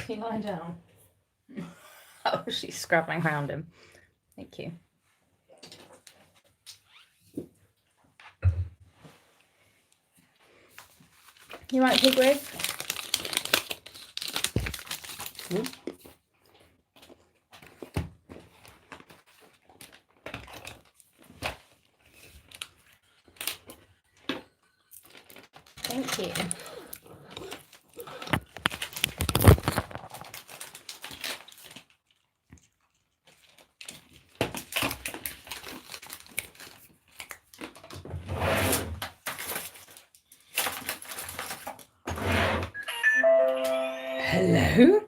Can you lie down? Oh, she's scrubbing around him. Thank you. You right, Pigwig? Thank you. Hello?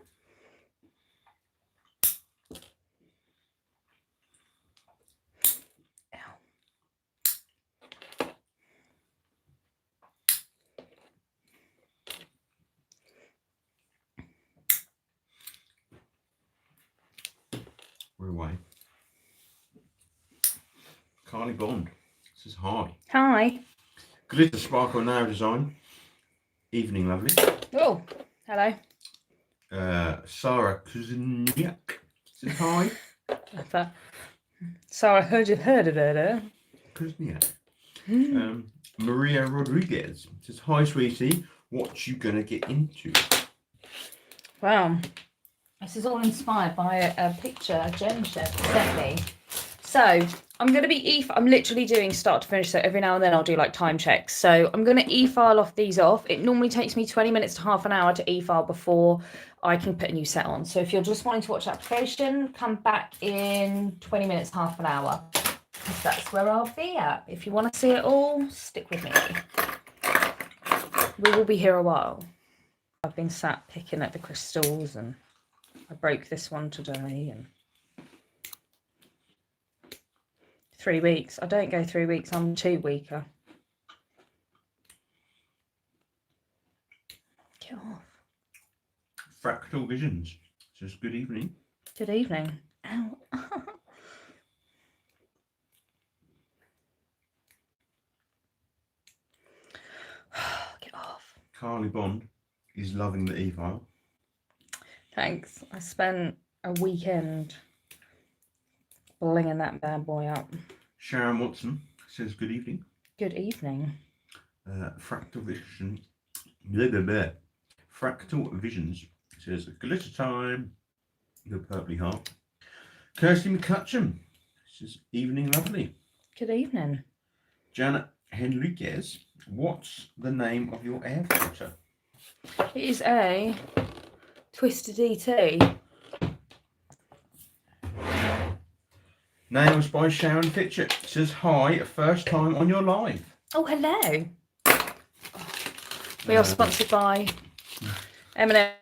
We're away. Carly Bond says hi. Hi. Glitter Sparkle Now Design. Evening, lovely. Oh, hello. Sarah Kuzniak says hi. Sarah, heard of her. Kuzniak. Maria Rodriguez says hi, sweetie. What you gonna get into? Wow. This is all inspired by a picture Jen sent me. So I'm going to be I'm literally doing start to finish, so every now and then I'll do like time checks. So I'm going to e-file off these off. It normally takes me 20 minutes to half an hour to e-file before I can put a new set on. So if you're just wanting to watch application, come back in 20 minutes, half an hour. That's where I'll be at. If you want to see it all, stick with me. We will be here a while. I've been sat picking at the crystals, and I broke this one today, and 3 weeks. I don't go 3 weeks, I'm 2 weeker. Get off. Fractal Visions says good evening. Good evening. Ow. Get off. Carly Bond is loving the e-file. Thanks. I spent a weekend blinging that bad boy up. Sharon Watson says good evening. Good evening. Fractal Vision. Blah, blah, blah. Fractal Visions says glitter time. The purpley heart. Kirsty McCutcheon says evening, lovely. Good evening. Janet Henriquez, what's the name of your air filter? It is a Twisted DT. Nails by Sharon Fitchett says hi, first time on your live. Oh, hello. We are sponsored by M&M.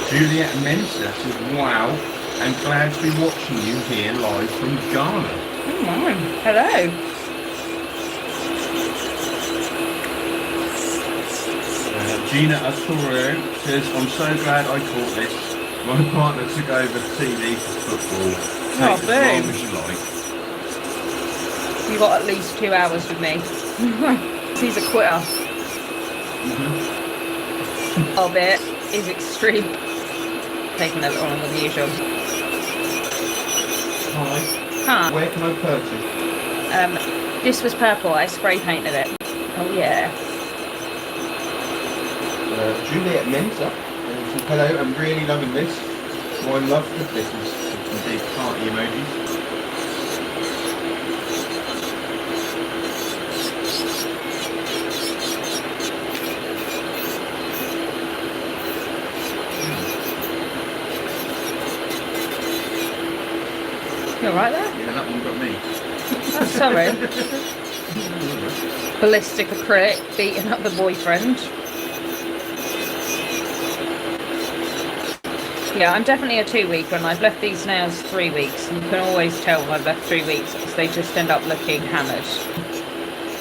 Juliet Mensa says wow, and glad to be watching you here live from Ghana. Oh my, hello. Gina Arturo says, I'm so glad I caught this. My partner took over TV for football. Take as long as you like. You got at least 2 hours with me. He's a quitter. Our bit is extreme. Taking a little longer than usual. Hi. Huh. Where can I purchase? This was purple. I spray painted it. Oh yeah. Juliet Mensa says, hello, I'm really loving this. My love for this is some big party emojis. You alright there? Yeah, that one got me. Oh, sorry. Ballistic acrylic beating up the boyfriend. Yeah, I'm definitely a 2 weeker, and I've left these nails 3 weeks. And you can always tell I've left 3 weeks because they just end up looking hammered.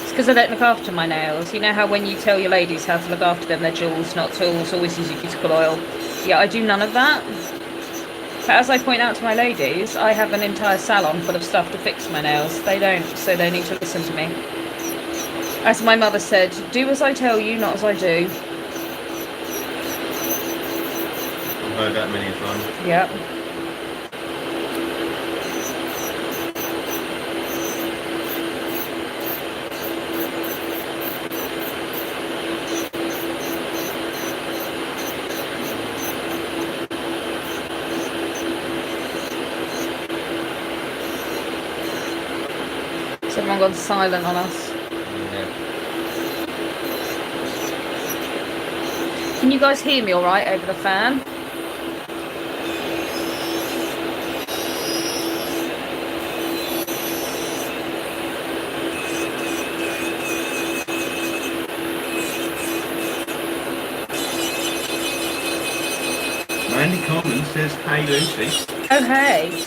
It's because I don't look after my nails. You know how when you tell your ladies how to look after them, they're jewels, not tools, always use your cuticle oil. Yeah, I do none of that. But as I point out to my ladies, I have an entire salon full of stuff to fix my nails. They don't, so they need to listen to me. As my mother said, do as I tell you, not as I do. heard that many times. Yep. Has everyone gone silent on us? Yeah. Can you guys hear me all right over the fan? Mandy Coleman says, "Hey Lucy." Oh, hey.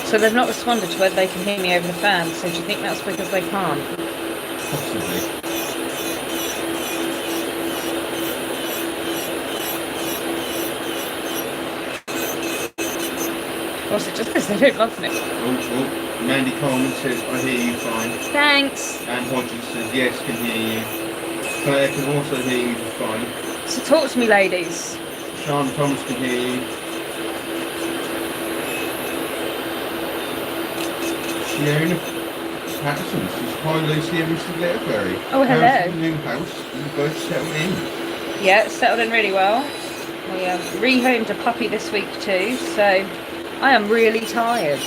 So they've not responded to whether they can hear me over the fan, so do you think that's because they can't? Possibly. Or is it just because they don't love me? Oh, Mandy Coleman says, "I hear you fine." Thanks. And Hodges says, "Yes, can hear you." Claire can also hear you fine. So talk to me, ladies. Sean Thomas can hear you. Fiona Patterson says, "Hi Lucy and Mr. Letterberry." Oh, hello. How's the new house? You both settled in? Yeah, it's settled in really well. We rehomed a puppy this week too, so I am really tired.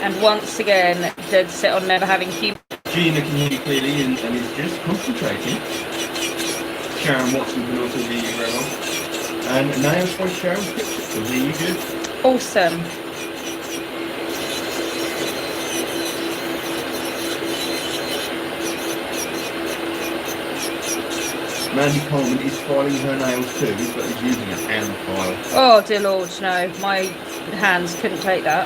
And once again, dead set on never having human. Gina can hear you clearly and is just concentrating. Sharon Watson can also hear you very well. And Nails by Sharon Pixie can hear you good. Awesome. Mandy Coleman is filing her nails too, but is using a hand file. Oh dear Lord, no, my hands couldn't take that.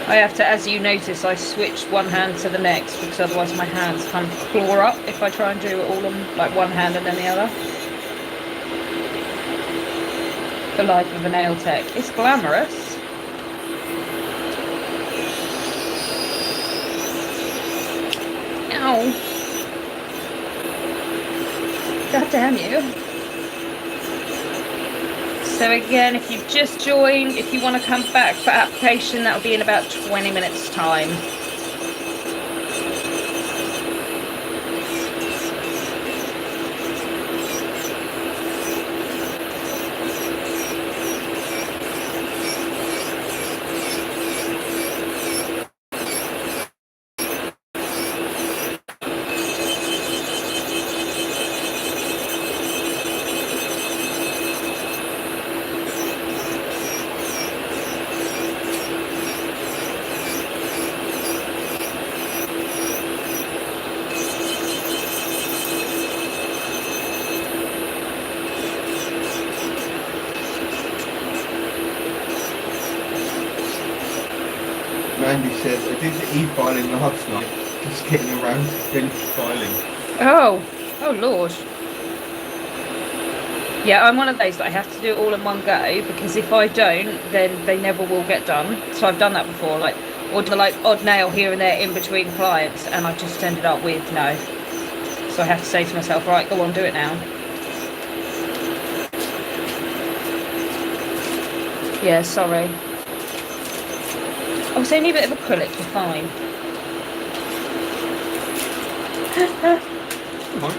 I have to, as you notice, I switch one hand to the next because otherwise my hands kind of claw up if I try and do it all on like one hand and then the other. The life of a nail tech. It's glamorous. Ow. God damn you. So again, if you've just joined, if you want to come back for application, that'll be in about 20 minutes time. Mandy says, "I did the e-filing last night, just getting around to finish filing." Oh Lord. Yeah, I'm one of those that I have to do it all in one go because if I don't, then they never will get done. So I've done that before, like, or do like odd nail here and there in between clients, and I just ended up with no. So I have to say to myself, right, go on, do it now. Yeah, sorry. Oh, it's only a bit of acrylic, you're fine. Come on.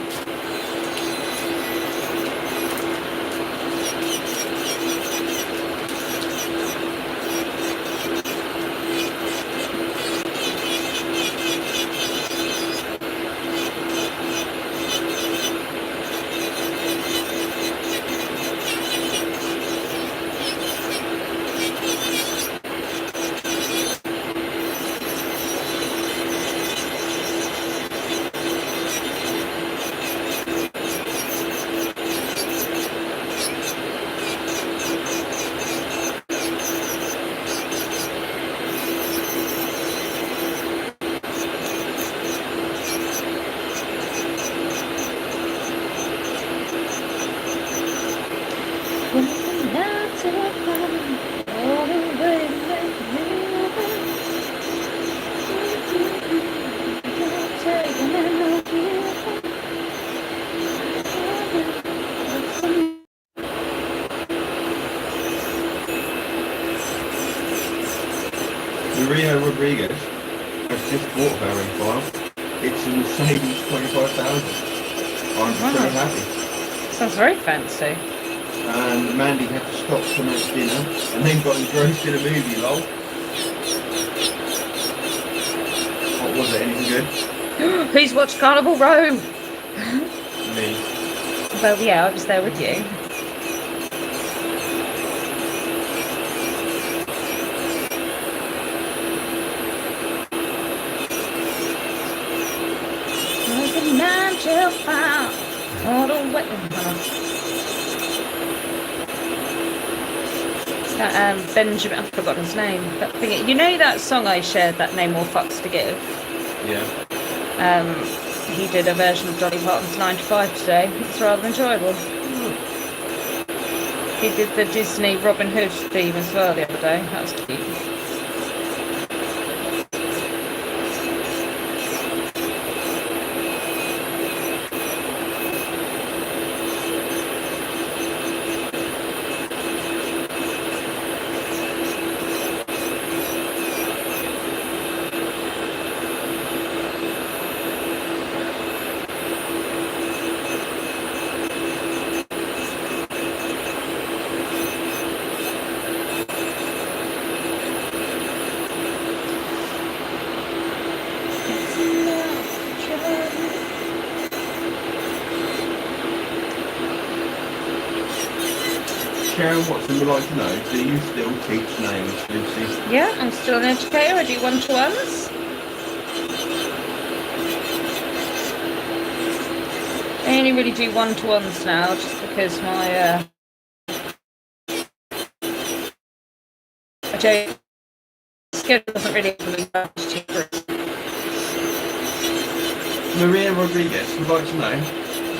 Maria Rodriguez has just bought a Vero file. It's a Mercedes 25,000. I'm so happy. Sounds very fancy. And Mandy had to stop to make dinner and then got engrossed in a movie, lol. What was it? Anything good? Who's watched Carnival Row? Me. Well, yeah, I was there with you. That Benjamin, I've forgotten his name. That thing, you know that song I shared, that No More Fucks to Give? Yeah. He did a version of Dolly Parton's 9 to 5 today. It's rather enjoyable. He did the Disney Robin Hood theme as well the other day. That was cute. Sharon Watson would like to know, do you still teach names, Lucy? Yeah, I'm still an educator. I do one-to-ones. I only really do one-to-ones now, just because my schedule doesn't really Maria Rodriguez would like to know,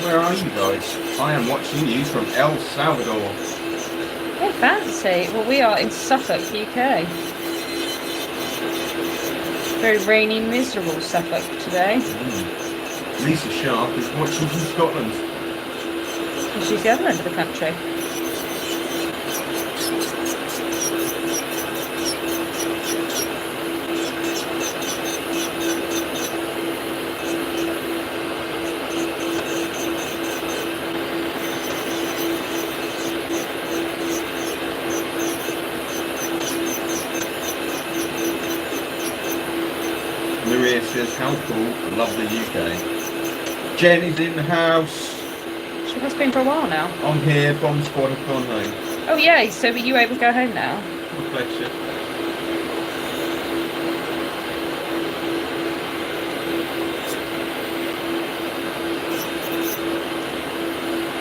where are you guys? I am watching you from El Salvador. Oh, fancy. Well, we are in Suffolk, UK. Very rainy, miserable Suffolk today. Lisa Sharp is watching from Scotland. And she's the other end of the country. Maria says, how cool, love the UK. Jen is in the house. She has been for a while now. I'm here, Bomb Squad have gone home. Oh, yay. So are you able to go home now? God bless you.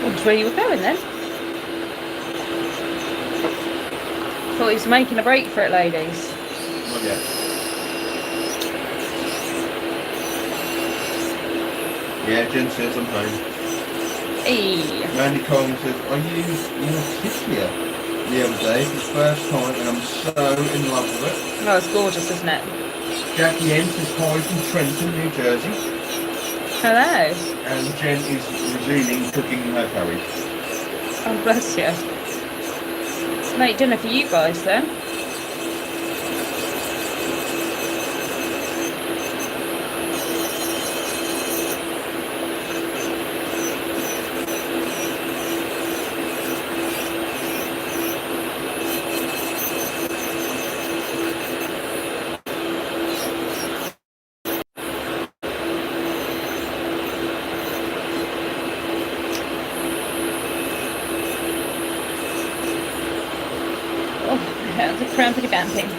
That's where you were going then. Thought he was making a break for it, ladies. Not yet. Yeah, Jen says I'm home. Hey. Mandy Coleman says, I used Morticia the other day for the first time and I'm so in love with it. Oh, it's gorgeous, isn't it? Jackie M says hi from Trenton, New Jersey. Hello. And Jen is resuming cooking her curry. Oh, bless you. Make dinner for you guys then. The crampity bamping.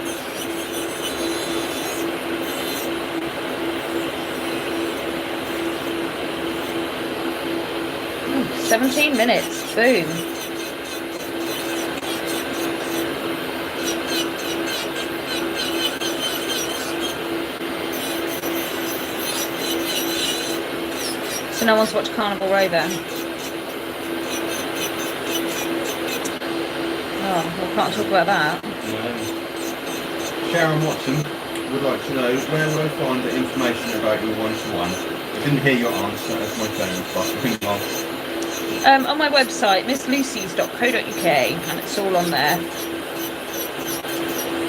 Ooh, 17 minutes. Boom. So no one's watched Carnival Row then? Oh, well, can't talk about that. No. Sharon Watson would like to know, where would I find the information about your one-to-one? I didn't hear your answer as my phone was. On my website, misslucys.co.uk, and it's all on there.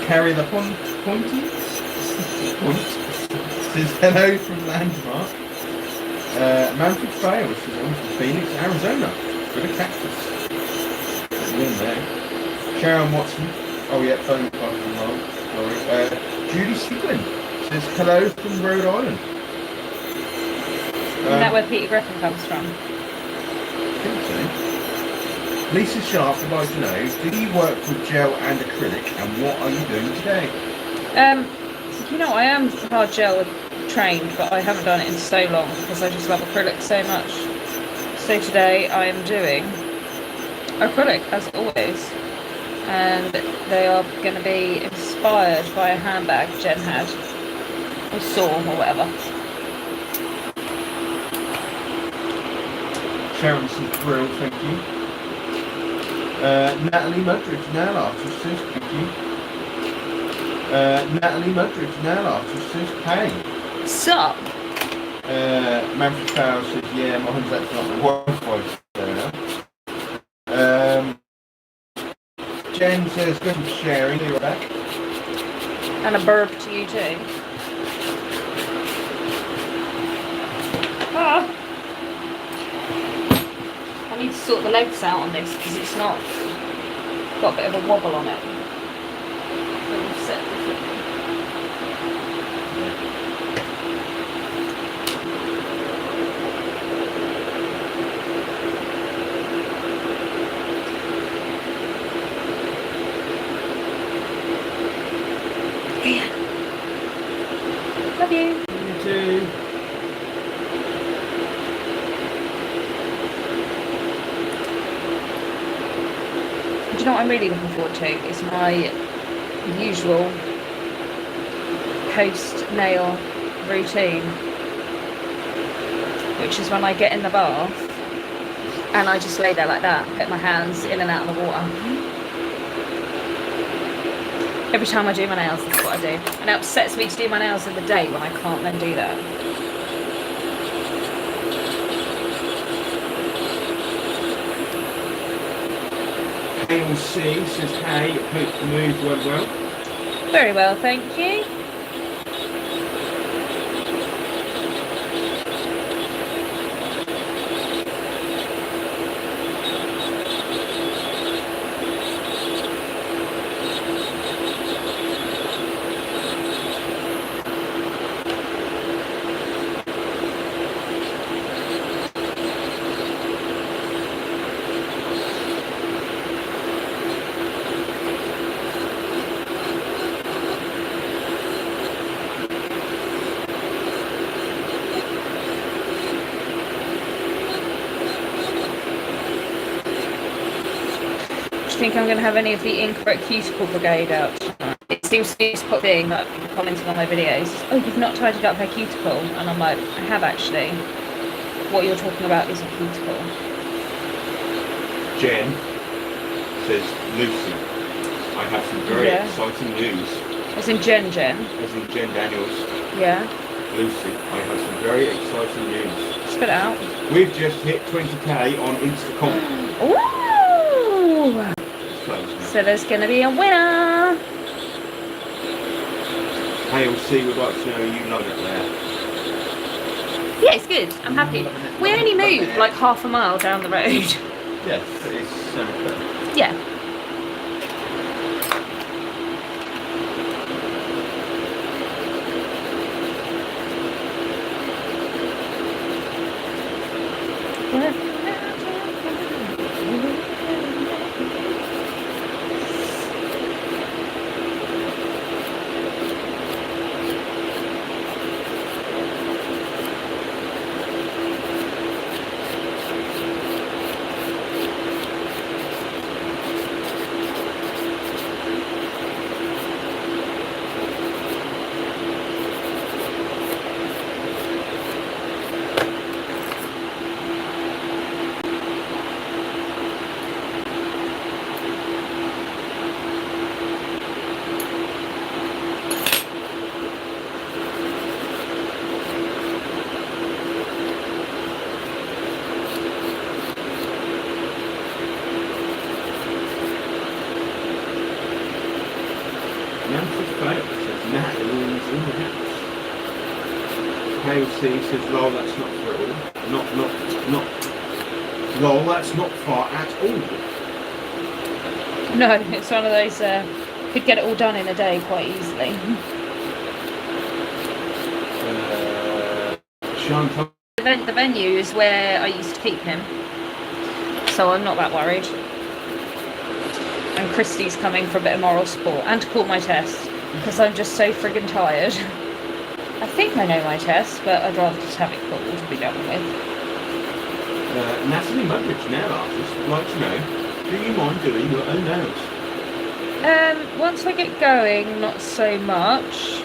Carry the pointy? Point says hello from Landmark. Manfred Fail says I'm from Phoenix, Arizona. With a cactus. There's one there. Sharon Watson. Oh yeah, phone fucking wrong. Sorry. Judy Stiglin says hello from Rhode Island. Isn't that where Peter Griffin comes from? I think so. Lisa Sharp would like to know, do you work with gel and acrylic, and what are you doing today? You know, I am hard gel trained, but I haven't done it in so long because I just love acrylic so much. So today I am doing acrylic as always, and they are going to be inspired by a handbag Jen had, or saw, or whatever. Sharon says brill, thank you. Natalie Mudridge, nail artist, says thank you. Natalie Mudridge, nail artist, says hey. Sup? Manfred Farrell says yeah, mine's actually not the Wi-Fi there now. Jen says good for sharing, you're back. And a burp to you too. Ah. I need to sort the legs out on this because it's not got a bit of a wobble on it. Yeah. Love you. You too. Do you know what I'm really looking forward to? Is my usual post nail routine, which is when I get in the bath and I just lay there like that, put my hands in and out of the water. Every time I do my nails, that's what I do. And it upsets me to do my nails in the day when I can't then do that. ALC says hey, hope the move went well. Very well, thank you. Do you think I'm going to have any of the incorrect cuticle brigade out? It seems to be this thing that people commenting on my videos. Oh, you've not tidied up her cuticle. And I'm like, I have actually. What you're talking about is a cuticle. Jen says, Lucy, I have some very exciting news. As in Jen? As in Jen Daniels. Yeah. Lucy, I have some very exciting news. Spit it out. We've just hit 20k on Instacom. Ooh! So there's going to be a winner. ALC would like to know you love it there. Yeah, it's good. I'm happy. We only moved like half a mile down the road. Yes, it's so good. Yeah. KLC says, lol, that's not for all. Not, lol, that's not far at all. No, it's one of those, could get it all done in a day quite easily. The venue is where I used to keep him, so I'm not that worried. And Christy's coming for a bit of moral support and to call my test, because I'm just so friggin' tired. I think I know my test, but I'd rather just have it called to be done with. Natalie Mudridge, nail artist, would like to know, do you mind doing your own nails? Once I get going, not so much.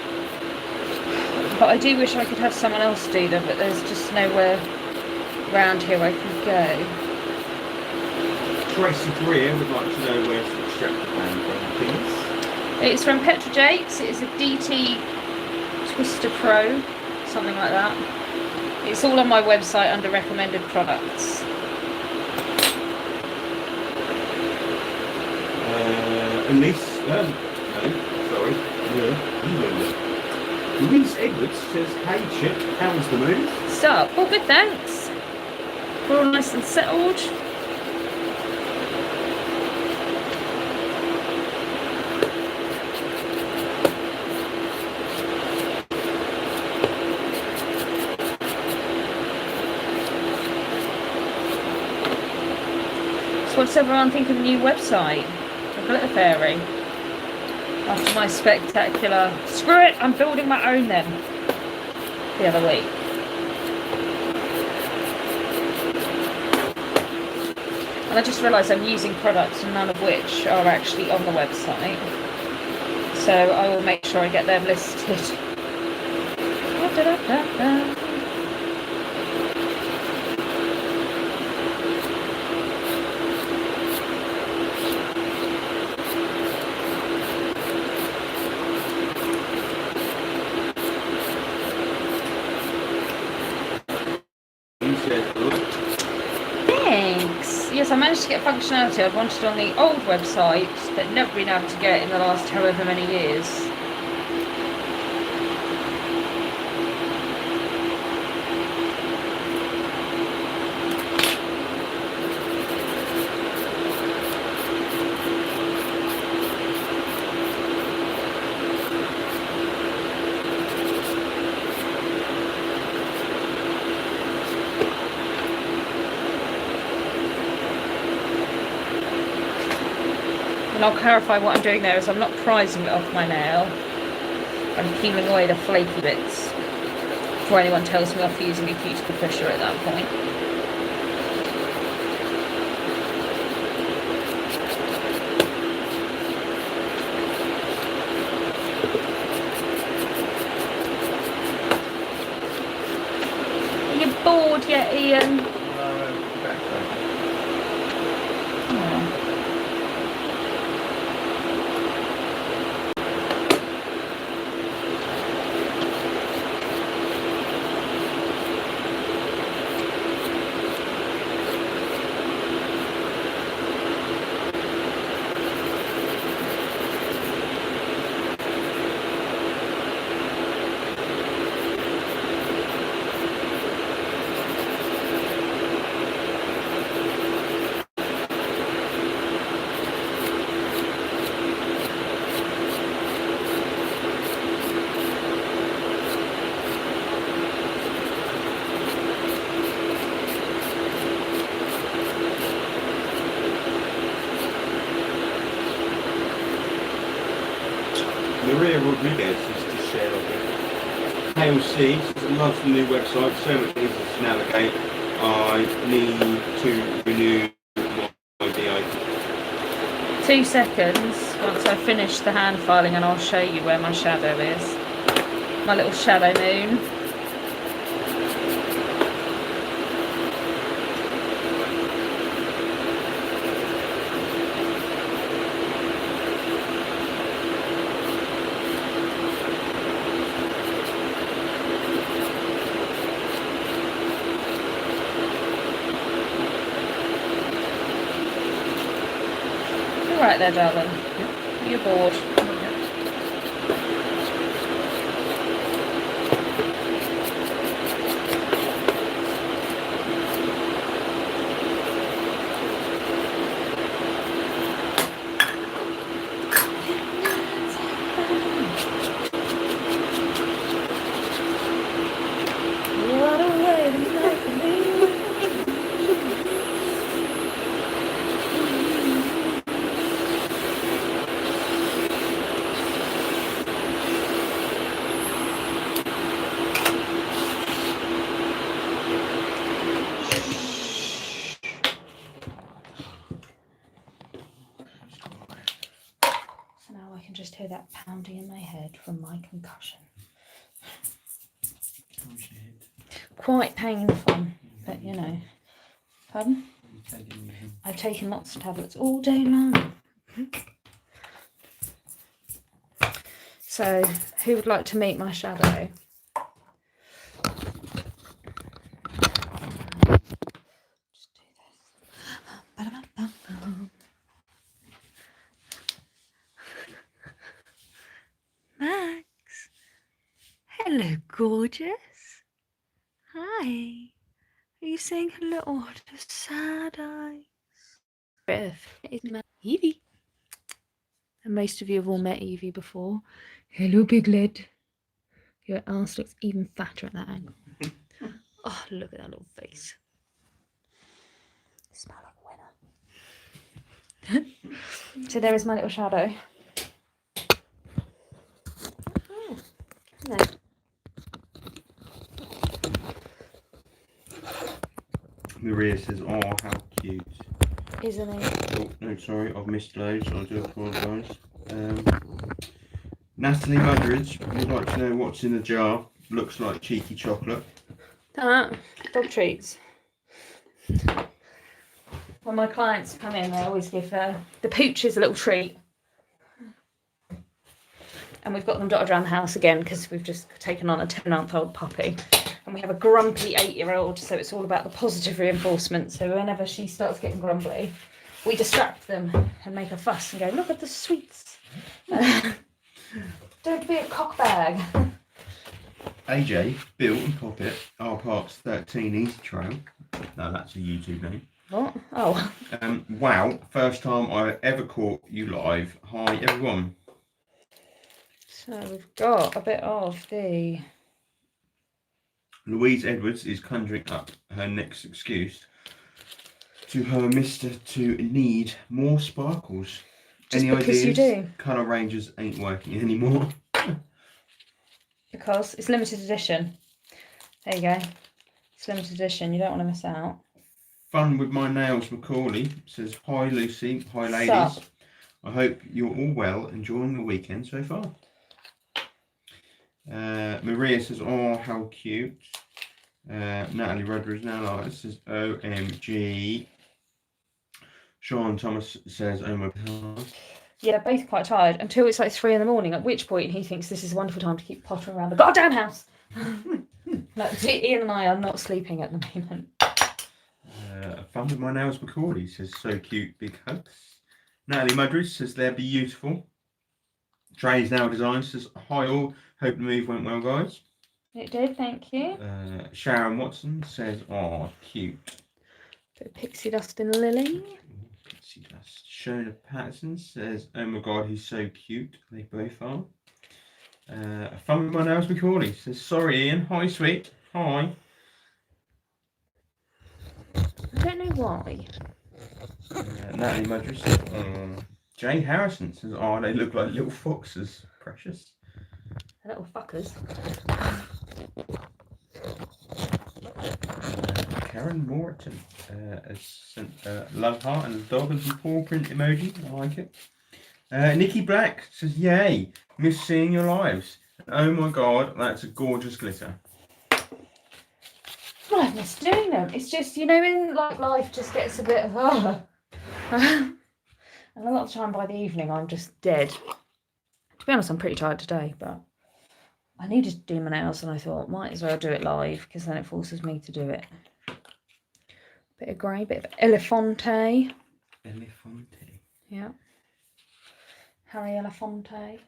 But I do wish I could have someone else do them, but there's just nowhere around here I can go. Tracy Greer would like to know where to extract the band from, please. It's from Petra Jakes. It's a DT Twister Pro, something like that. It's all on my website under recommended products. Louise Edwards says, hey Chip, how was the move? Stop. All good, thanks. We're all nice and settled. So what's everyone think of the new website? The Glitter Fairy. After my spectacular, screw it, I'm building my own then, the other week. And I just realised I'm using products, none of which are actually on the website. So I will make sure I get them listed. Thanks. Yes, I managed to get functionality I've wanted on the old website that never been able to get in the last however many years. And I'll clarify what I'm doing there is I'm not prizing it off my nail. I'm peeling away the flaky bits before anyone tells me off using a cuticle pusher at that point. Are you bored yet, Ian? Maria Rodriguez used to share like Pale Seeds. I love the new website, so much easier to navigate. I need to renew my DI. 2 seconds once I finish the hand filing and I'll show you where my shadow is. My little shadow moon. Right there, darling. You're bored. hear that pounding in my head from my concussion. How's your head? Quite painful, but you know. Pardon? Are you taking anything? I've taken lots of tablets all day long. So, who would like to meet my shadow? Just do this. Max. Hello, gorgeous. Hi. Are you saying hello? Oh, the sad eyes. It's Evie. And most of you have all met Evie before. Hello, big lid. Your ass looks even fatter at that angle. Oh, look at that little face. Smell like a winner. So there is my little shadow. Oh, no. Maria says, "Oh, how cute." Isn't it? Oh no, sorry, I've missed loads. I do apologise. Natalie Mudridge would like to know what's in the jar. Looks like cheeky chocolate. Dog treats. When my clients come in, I always give the pooches a little treat. And we've got them dotted around the house again because we've just taken on a 10-month-old puppy. And we have a grumpy 8-year-old, so it's all about the positive reinforcement. So whenever she starts getting grumbly, we distract them and make a fuss and go, look at the sweets. Don't be a cockbag. AJ, Bill and Poppet are parts 13 Easy Trail. No, that's a YouTube name. What? Oh. Wow, first time I ever caught you live. Hi everyone. So we've got a bit of the... Louise Edwards is conjuring up her next excuse to her mister to need more sparkles. Just Any because ideas? you do. Colour ranges ain't working anymore. Because it's limited edition. There you go. It's limited edition. You don't want to miss out. Fun with my nails, Macaulay says, hi Lucy, hi ladies. Sup? I hope you're all well, enjoying the weekend so far. Maria says, oh, how cute. Natalie Rudridge Nailartist says, OMG. Sean Thomas says, oh my god. Yeah, Both quite tired until it's like 3 in the morning, at which point he thinks this is a wonderful time to keep pottering around the goddamn house. Like, Ian and I are not sleeping at the moment. Fun with my nails, Macaulay says, so cute, big hugs. Natalie Mudridge says, they're beautiful. Trey's Nail Design says, hi all, hope the move went well, guys. It did, thank you. Sharon Watson says, oh, cute. Bit of pixie dust in Lily. Pixie dust. Shona Patterson says, oh my god, he's so cute. They both are. Fun with my nails, Macaulay says, sorry Ian, hi sweet, hi. I don't know why. Natalie Mudridge says, Jay Harrison says, oh, they look like little foxes. Precious. Little fuckers. Karen Moreton has sent love heart and a dog and some paw print emoji. I like it. Nikki Black says, yay, miss seeing your lives. Oh my god, that's a gorgeous glitter. Well, I miss doing them. It's just, you know, when like life just gets a bit of and a lot of the time by the evening I'm just dead. To be honest, I'm pretty tired today, but I needed to do my nails and I thought might as well do it live because then it forces me to do it. Bit of grey, bit of Elefante. Elefante. Yeah. Harry Elefante.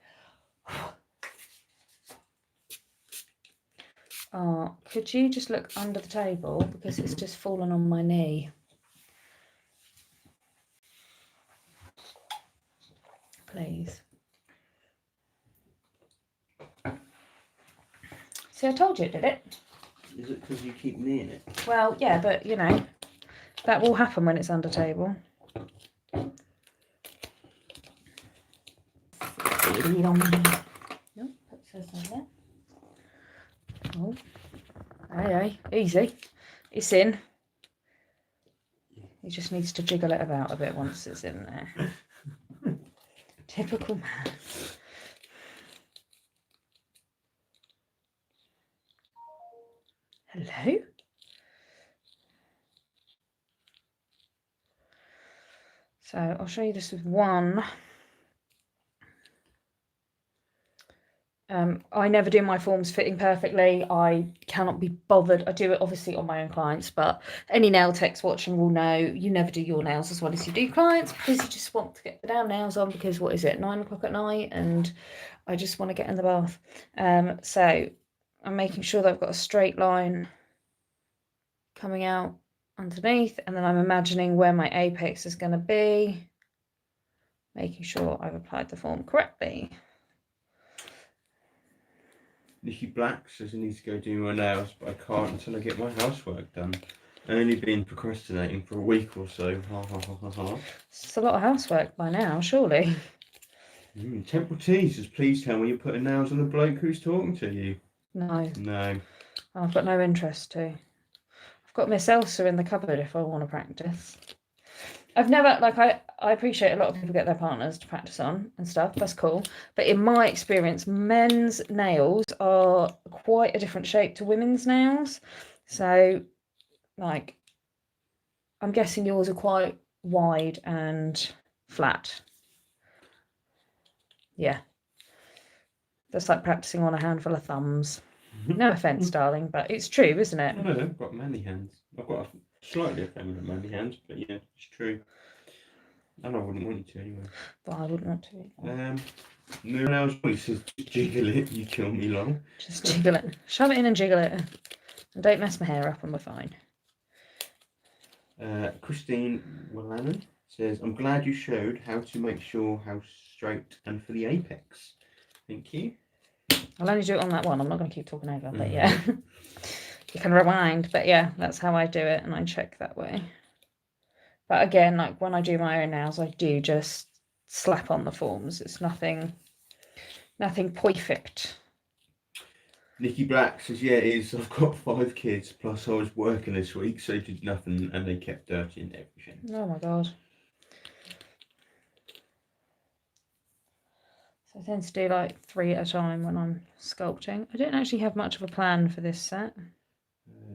Oh, could you just look under the table because it's just fallen on my knee. Please. See, I told you it did it. Is it because you keep near it? Well, yeah, but you know, that will happen when it's under table. Nope, that says on there. Oh, hey, easy. It's in. He just needs to jiggle it about a bit once it's in there. Typical man. Hello? So I'll show you this with one. I never do my forms fitting perfectly. I cannot be bothered. I do it obviously on my own clients, but any nail techs watching will know you never do your nails as well as you do clients, because you just want to get the damn nails on, because what is it, 9 o'clock at night, and I just want to get in the bath. So I'm making sure that I've got a straight line coming out underneath, and then I'm imagining where my apex is going to be, making sure I've applied the form correctly. Nikki Black says I need to go do my nails, but I can't until I get my housework done. Only been procrastinating for a week or so. Ha ha ha ha ha. It's a lot of housework by now, surely. Temple T says, please tell me you're putting nails on the bloke who's talking to you. No. No. I've got no interest to. I've got Miss Elsa in the cupboard if I want to practice. I've never, like, I appreciate a lot of people get their partners to practice on and stuff. That's cool. But in my experience, men's nails are quite a different shape to women's nails. So, like, I'm guessing yours are quite wide and flat. Yeah. That's like practicing on a handful of thumbs. No offence, darling, but it's true, isn't it? No, I've got manly hands. I've got slightly effeminate manly hands, but yeah, it's true. And I wouldn't want you to anyway. But I wouldn't want to. No nails, he says, jiggle it, you kill me long. Just jiggle it. Shove it in and jiggle it. And don't mess my hair up and we're fine. Christine Willannon says, I'm glad you showed how to make sure how straight and for the apex. Thank you. I'll only do it on that one. I'm not going to keep talking over, but yeah. You can rewind, but yeah, that's how I do it, and I check that way. But again, like when I do my own nails, I do just slap on the forms. It's nothing perfect. Nikki Black says, yeah, it is. I've got 5 kids, plus I was working this week, so I did nothing, and they kept dirty and everything. Oh my god. So I tend to do like 3 at a time when I'm sculpting. I don't actually have much of a plan for this set.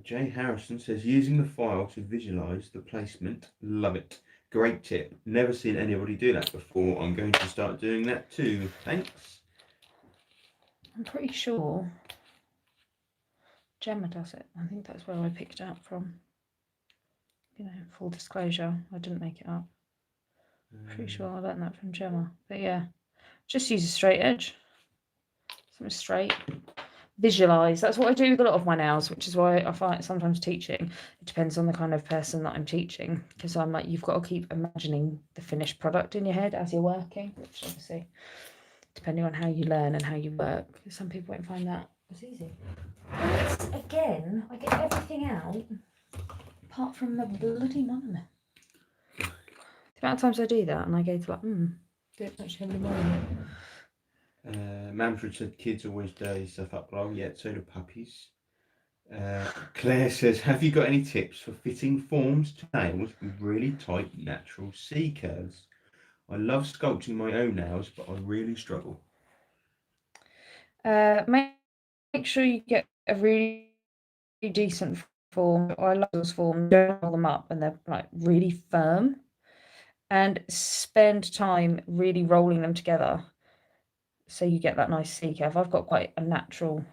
Jay Harrison says, using the file to visualise the placement, love it. Great tip. Never seen anybody do that before. I'm going to start doing that too. Thanks. I'm pretty sure Gemma does it. I think that's where I picked it up from. You know, full disclosure, I didn't make it up. Pretty sure I learned that from Gemma. But yeah, just use a straight edge. Something straight. Visualize. That's what I do with a lot of my nails, which is why I find sometimes teaching, it depends on the kind of person that I'm teaching, because I'm like, you've got to keep imagining the finished product in your head as you're working, which obviously, depending on how you learn and how you work, some people won't find that as easy. But again, I get everything out apart from the bloody mum. The amount of times I do that and I go to like, don't actually have any more. Manfred said kids always dirty stuff up below, yet so do puppies. Claire says, have you got any tips for fitting forms to nails with really tight natural C curves? I love sculpting my own nails, but I really struggle. Make sure you get a really decent form. I love those forms. Don't roll them up and they're like really firm. And spend time really rolling them together so you get that nice C curve. I've got quite a natural,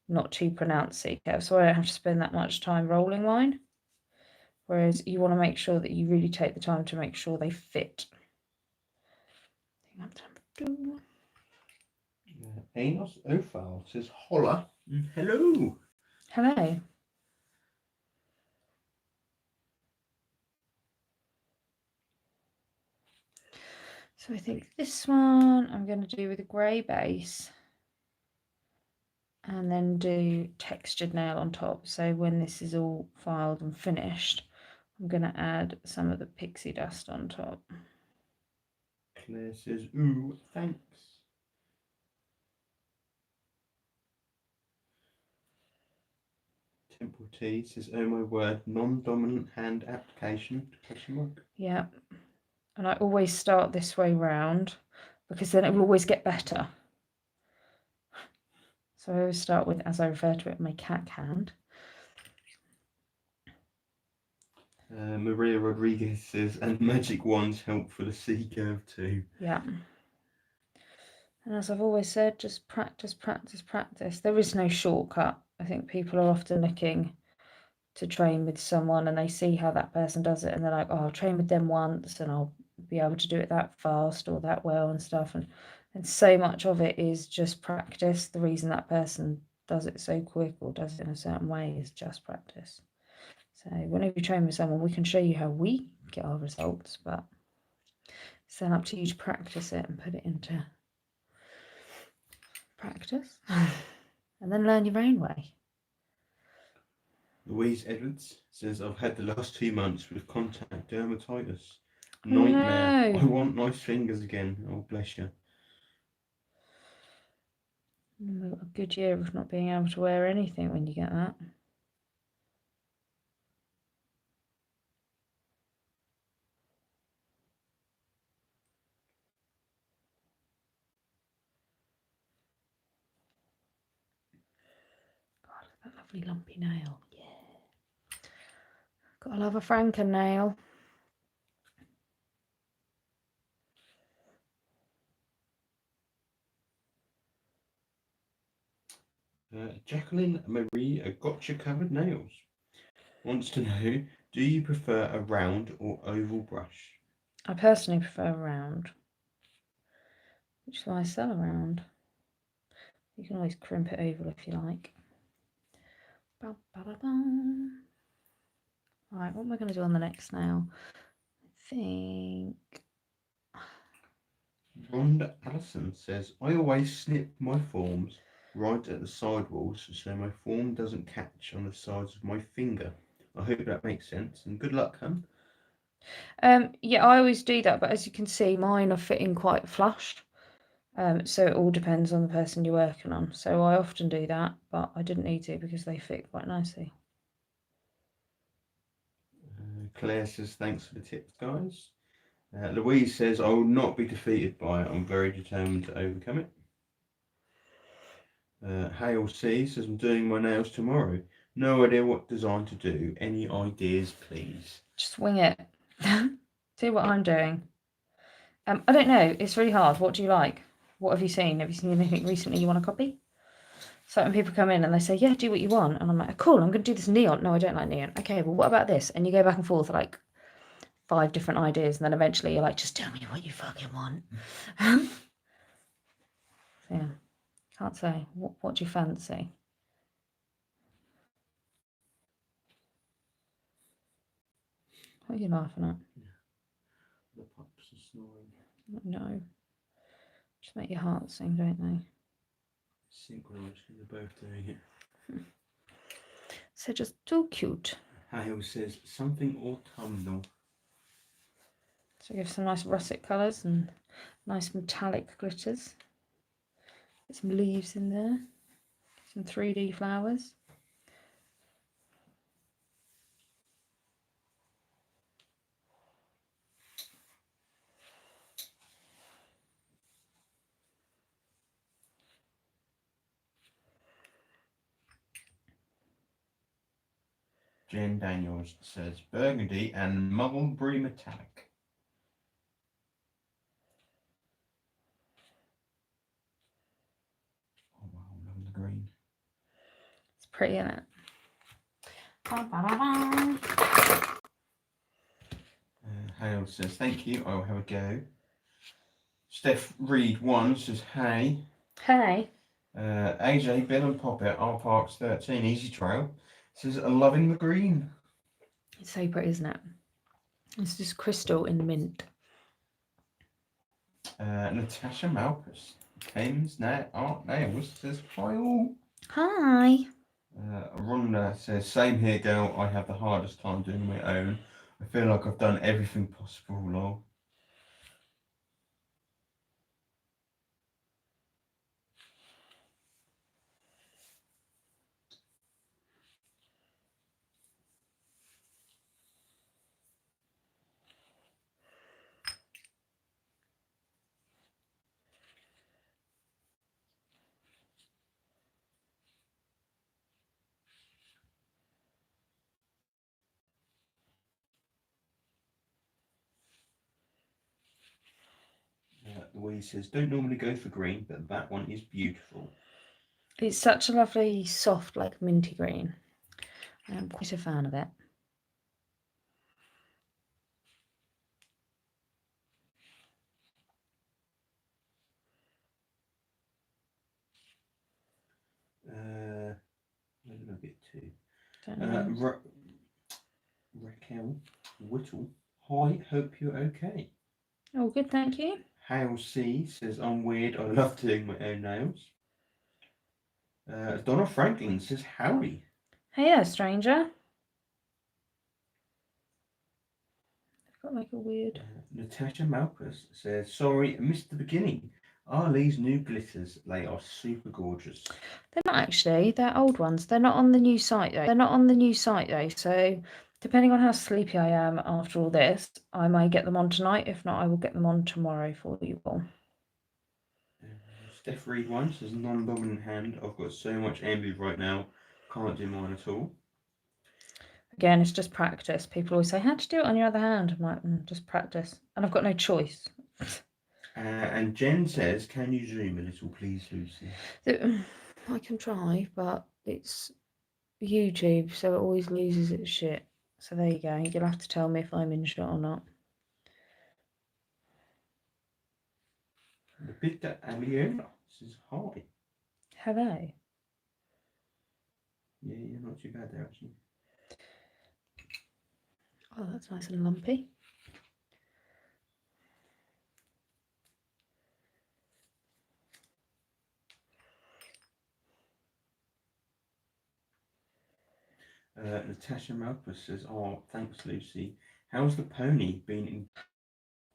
not too pronounced C curve, so I don't have to spend that much time rolling mine. Whereas you want to make sure that you really take the time to make sure they fit. Anos Ophal says, holla. Hello. Hello. So I think this one I'm going to do with a grey base and then do textured nail on top. So when this is all filed and finished, I'm going to add some of the pixie dust on top. Claire says, ooh, thanks. Temple T says, oh my word, non-dominant hand application, question mark. Yeah. And I always start this way round because then it will always get better. So I always start with, as I refer to it, my cat hand. Maria Rodriguez says, and magic wands help for the C curve too. Yeah. And as I've always said, just practice, practice, practice. There is no shortcut. I think people are often looking to train with someone and they see how that person does it and they're like, oh, I'll train with them once and I'll be able to do it that fast or that well and stuff. And so much of it is just practice. The reason that person does it so quick or does it in a certain way is just practice. So whenever you train with someone, we can show you how we get our results, but it's then up to you to practice it and put it into practice and then learn your own way. Louise Edwards says, I've had the last 2 months with contact dermatitis. Nightmare. No. I want nice fingers again. Oh, bless you. We've got a good year of not being able to wear anything when you get that. God, that lovely lumpy nail. Yeah. Gotta love a Franken nail. Jacqueline Marie Gotcha Covered Nails wants to know, do you prefer a round or oval brush? I personally prefer a round, which is why I sell a round. You can always crimp it oval if you like. Right, what am I going to do on the next nail? I think... Rhonda Allison says, I always snip my forms right at the sidewalls so my form doesn't catch on the sides of my finger. I hope that makes sense, and good luck, hun. Yeah, I always do that, but as you can see, mine are fitting quite flush. So it all depends on the person you're working on. So I often do that, but I didn't need to because they fit quite nicely. Claire says, thanks for the tips, guys. Louise says, I will not be defeated by it. I'm very determined to overcome it. Hale C says, I'm doing my nails tomorrow. No idea what design to do. Any ideas, please? Just wing it. See what I'm doing. I don't know. It's really hard. What do you like? What have you seen? Have you seen anything recently you want to copy? Certain people come in and they say, yeah, do what you want. And I'm like, cool, I'm going to do this neon. No, I don't like neon. Okay, well, what about this? And you go back and forth like 5 different ideas. And then eventually you're like, just tell me what you fucking want. So, yeah, can't say. What do you fancy? What are you laughing at? The pups are snoring. No. Just make your heart sing, don't they? Synchronised, they're both doing it. So just too cute. Hale says, something autumnal. So give some nice russet colours and nice metallic glitters. Get some leaves in there. Some 3D flowers. Jen Daniels says, burgundy and mulberry metallic. Oh wow, I'm loving the green. It's pretty, isn't it? Hale says, thank you, I will have a go. Steph Reed 1 says, hey. Hey. AJ, Bill and Poppet, R Parks 13, Easy Trail, says, loving the green. It's so pretty, isn't it? It's just crystal in mint. Natasha Malkus, Ken's Art Nails, says, hi all. Hi. Rhonda says, same here, girl. I have the hardest time doing my own. I feel like I've done everything possible, lol. Louise says, don't normally go for green, but that one is beautiful. It's such a lovely, soft, like minty green. I'm quite a fan of it. Where did I get to? Raquel Whittle. Hi, hope you're okay. Oh, good, thank you. Hale C says, I'm weird. I love doing my own nails. Donna Franklin says, howdy. Hey there, stranger. I've got like a weird... Natasha Malkus says, sorry, I missed the beginning. Are these new glitters? They are super gorgeous. They're not actually. They're old ones. They're not on the new site though. So depending on how sleepy I am after all this, I might get them on tonight. If not, I will get them on tomorrow for you all. Steph Reed one says, non-dominant hand. I've got so much envy right now. Can't do mine at all. Again, it's just practice. People always say, how to do it on your other hand? I'm like, just practice. And I've got no choice. And Jen says, can you zoom a little, please, Lucy? I can try, but it's YouTube, so it always loses its shit. So there you go. You'll have to tell me if I'm in shot or not. The Victor Amiola says, hi. Hello. Yeah, you're not too bad there, actually. Oh, that's nice and lumpy. Natasha Malkus says, oh, thanks, Lucy. How's the pony been in?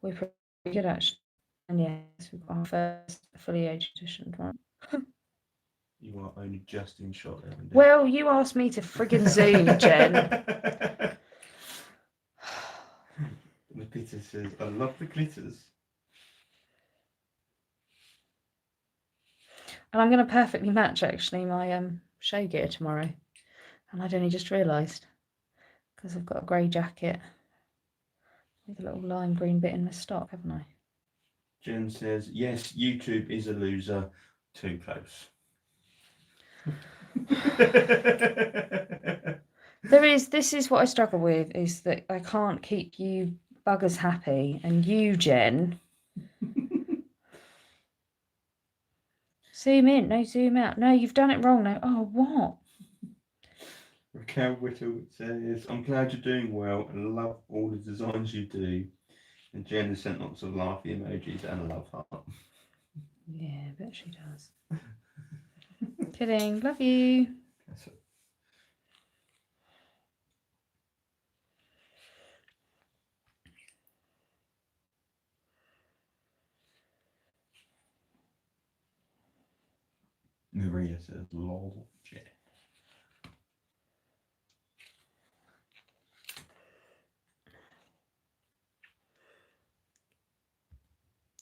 We're pretty good, actually. And yes, we've got our first fully aged edition one. You are only just in shot there. Well, you asked me to friggin' zoom, Jen. The Peter says, I love the glitters. And I'm going to perfectly match, actually, my show gear tomorrow. And I'd only just realised. Because I've got a grey jacket with a little lime green bit in the stock, haven't I? Jen says, yes, YouTube is a loser. Too close. This is what I struggle with, is that I can't keep you buggers happy. And you, Jen. Zoom in, no, zoom out. No, you've done it wrong now. Oh, what? Raquel Whittle says, I'm glad you're doing well and love all the designs you do. And Jen has sent lots of laughy emojis and a love heart. Yeah, I bet she does. Kidding, love you. Maria says, lol, Jen.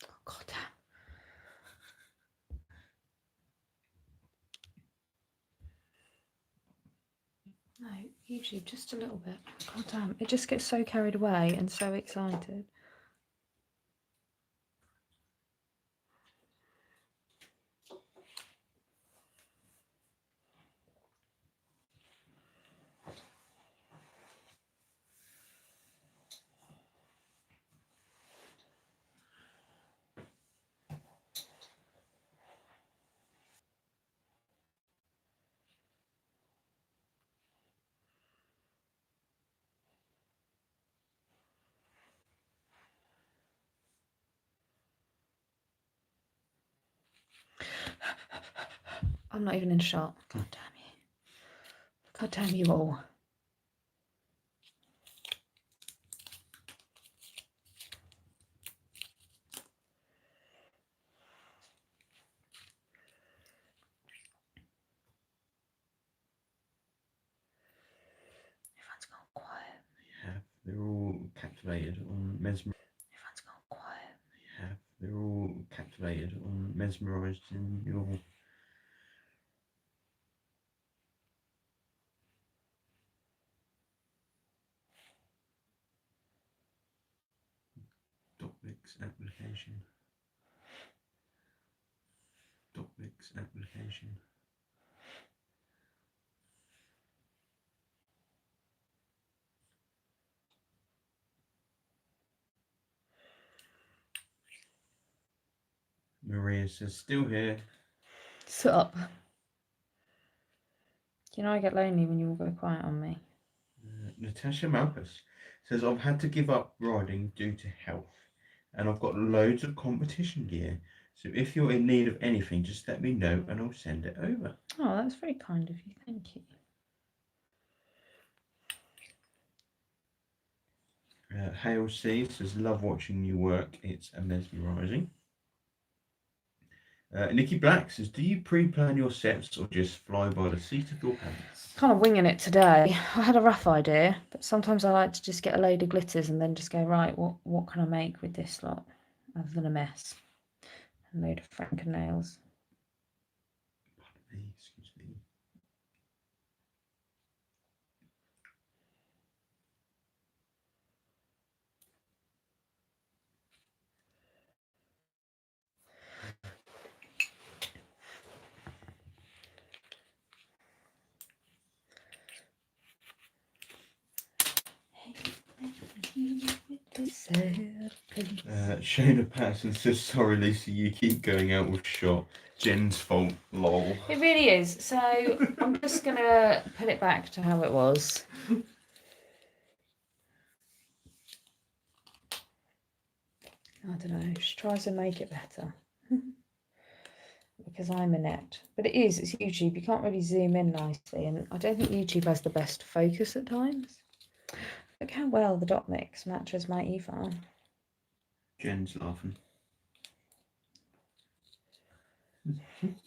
Oh, God damn. No, YouTube, just a little bit. God damn, it just gets so carried away and so excited. I'm not even in shot. God damn you. God damn you all. Everyone's gone quiet. Yeah, they're all captivated on mesmerized. Everyone's gone quiet. Yeah, they're all captivated on mesmerized in your Dopmix application. Next application. Maria says, still here. Sup? You know I get lonely when you all go quiet on me. Natasha Malpas says, I've had to give up riding due to health, and I've got loads of competition gear. So if you're in need of anything, just let me know and I'll send it over. Oh, that's very kind of you. Thank you. Hale C says, love watching you work. It's mesmerising. Nikki Black says, do you pre-plan your sets or just fly by the seat of your pants? Kind of winging it today. I had a rough idea, but sometimes I like to just get a load of glitters and then just go, right, what can I make with this lot other than a mess? A load of Franken nails. Pardon me, excuse me. Shayna Patterson says, sorry Lisa, you keep going out with shot. Jen's fault, lol. It really is. So I'm just going to put it back to how it was. I don't know. She tries to make it better. Because I'm inept. But it's YouTube. You can't really zoom in nicely. And I don't think YouTube has the best focus at times. Look how well the dot mix matches my efile. Jen's laughing.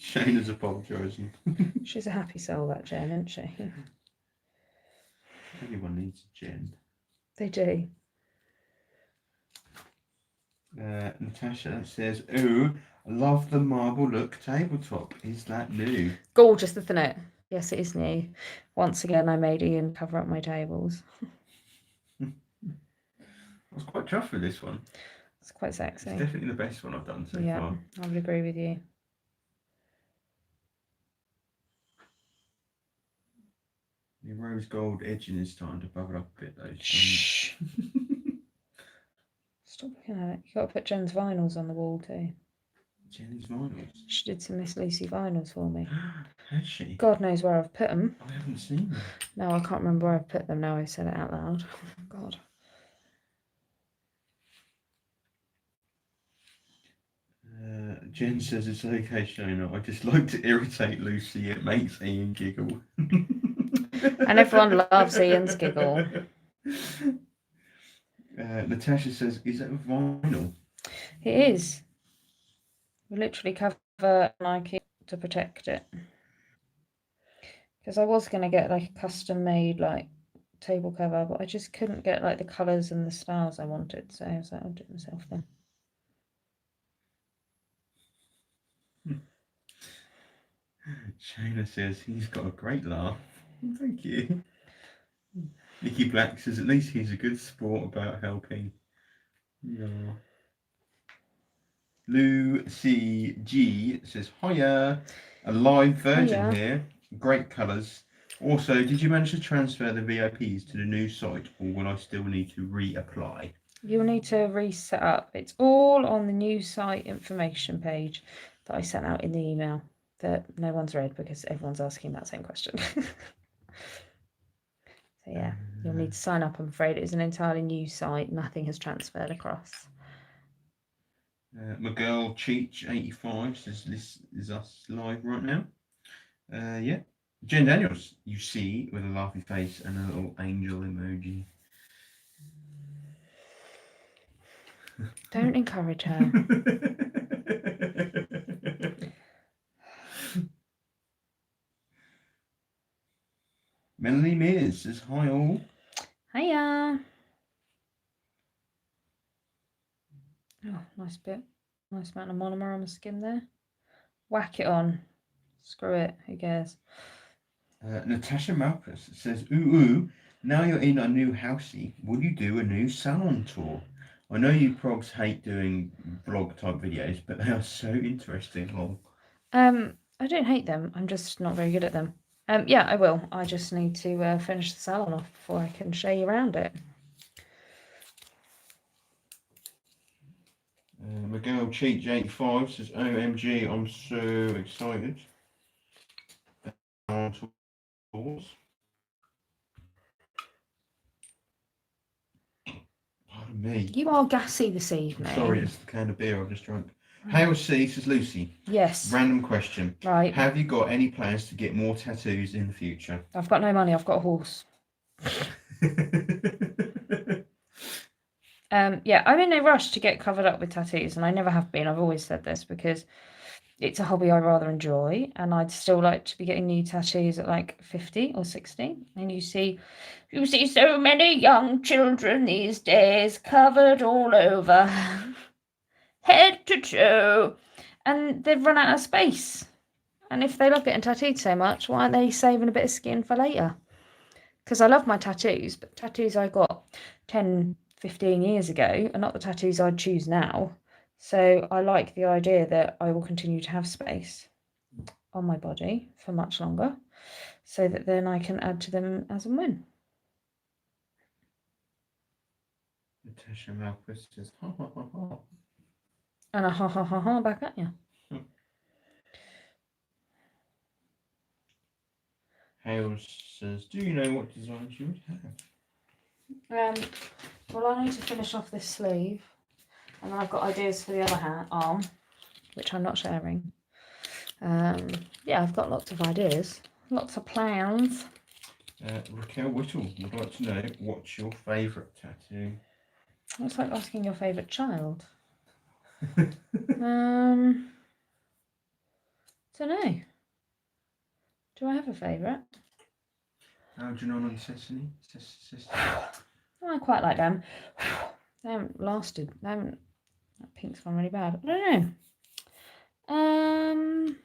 Shayna's apologising. She's a happy soul, that Jen, isn't she? Everyone needs a Jen. They do. Natasha says, ooh, I love the marble look tabletop. Is that new? Gorgeous, isn't it? Yes, it is new. Once again, I made Ian cover up my tables. I was quite chuffed with this one. It's quite sexy. It's definitely the best one I've done so far. I would agree with you. The rose gold edging is starting to bubble up a bit though. Shh. Stop looking at it. You've got to put Jen's vinyls on the wall too. Jen's vinyls? She did some Miss Lucy vinyls for me. Has she? God knows where I've put them. I haven't seen them. No, I can't remember where I've put them now I said it out loud. God. Jen says it's okay, Shona. I just like to irritate Lucy. It makes Ian giggle. And everyone loves Ian's giggle. Natasha says, is that vinyl? It is. We literally cover Nike to protect it. Because I was going to get like a custom made like table cover, but I just couldn't get like the colours and the styles I wanted. So I was like, I'll do it myself then. Shayna says he's got a great laugh. Thank you. Nikki Black says at least he's a good sport about helping. Yeah. Lou C.G. says hiya. A live version here. Great colours. Also, did you manage to transfer the VIPs to the new site, or will I still need to reapply? You'll need to reset up. It's all on the new site information page that I sent out in the email that no one's read because everyone's asking that same question. So yeah, you'll need to sign up. I'm afraid it is an entirely new site. Nothing has transferred across. My girl Cheech85 says this is us live right now. Yeah. Jen Daniels, you see, with a laughy face and a little angel emoji. Don't encourage her. Melanie Mears says hi all. Hiya. Oh, nice bit. Nice amount of monomer on the skin there. Whack it on. Screw it. Who cares? Natasha Malpas says, ooh, now you're in a new housey, will you do a new salon tour? I know you progs hate doing vlog type videos, but they are so interesting. Lol. I don't hate them. I'm just not very good at them. Yeah, I will. I just need to finish the salon off before I can show you around it. Miguel Cheat 85 says, OMG, I'm so excited. Pardon me. You are gassy this evening. Sorry, it's the can of beer I've just drunk. Hail C, says Lucy. Yes. Random question. Right. Have you got any plans to get more tattoos in the future? I've got no money. I've got a horse. Yeah, I'm in no rush to get covered up with tattoos, and I never have been. I've always said this because it's a hobby I rather enjoy, and I'd still like to be getting new tattoos at like 50 or 60. And you see so many young children these days covered all over, head to toe, and they've run out of space. And if they love getting tattooed so much, why aren't they saving a bit of skin for later? Because I love my tattoos, but tattoos I got 10, 15 years ago are not the tattoos I'd choose now. So I like the idea that I will continue to have space on my body for much longer, so that then I can add to them as and when. Natasha Malquist says, ha ha ha ha. And a ha ha ha ha back at you. Hales says, do you know what designs you would have? Well, I need to finish off this sleeve, and then I've got ideas for the other arm, which I'm not sharing. Yeah, I've got lots of ideas, lots of plans. Raquel Whittle would like to know, what's your favourite tattoo? It's like asking your favourite child. Don't know. Do I have a favourite? Algernon and Sesame. I quite like them. They haven't lasted. They haven't. That pink's gone really bad. I don't know.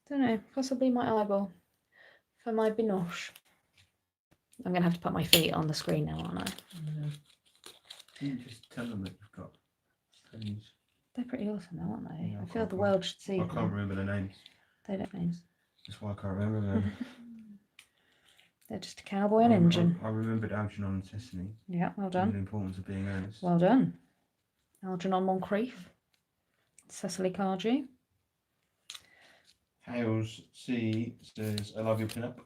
Don't know. Possibly my eyeball for my binoche. I'm gonna have to put my feet on the screen now, aren't I? Yeah. You just tell them that you've got things. They're pretty awesome, though, aren't they? Yeah, I feel the world should see I them. can't remember the names. They don't have names. That's why I can't remember them. They're just a cowboy and engine. I remembered Algernon and Sesame. Yeah, well And done. the importance of being earnest. Well done. Algernon Moncrief. Cecily Cardew. Hales C says, I love your pin-up.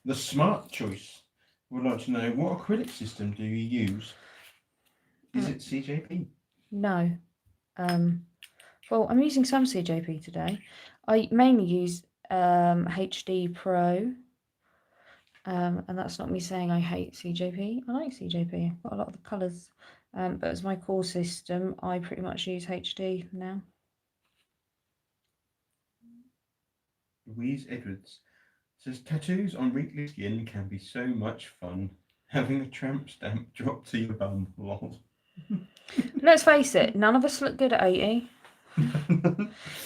The Smart Choice would like to know, what acrylic system do you use? Is it CJP? No. Well, I'm using some CJP today. I mainly use HD Pro. And that's not me saying I hate CJP. I like CJP. I've got a lot of the colours. But as my core system, I pretty much use HD now. Louise Edwards says, tattoos on wrinkly skin can be so much fun. Having a tramp stamp drop to your bum. Lol. Let's face it, none of us look good at 80.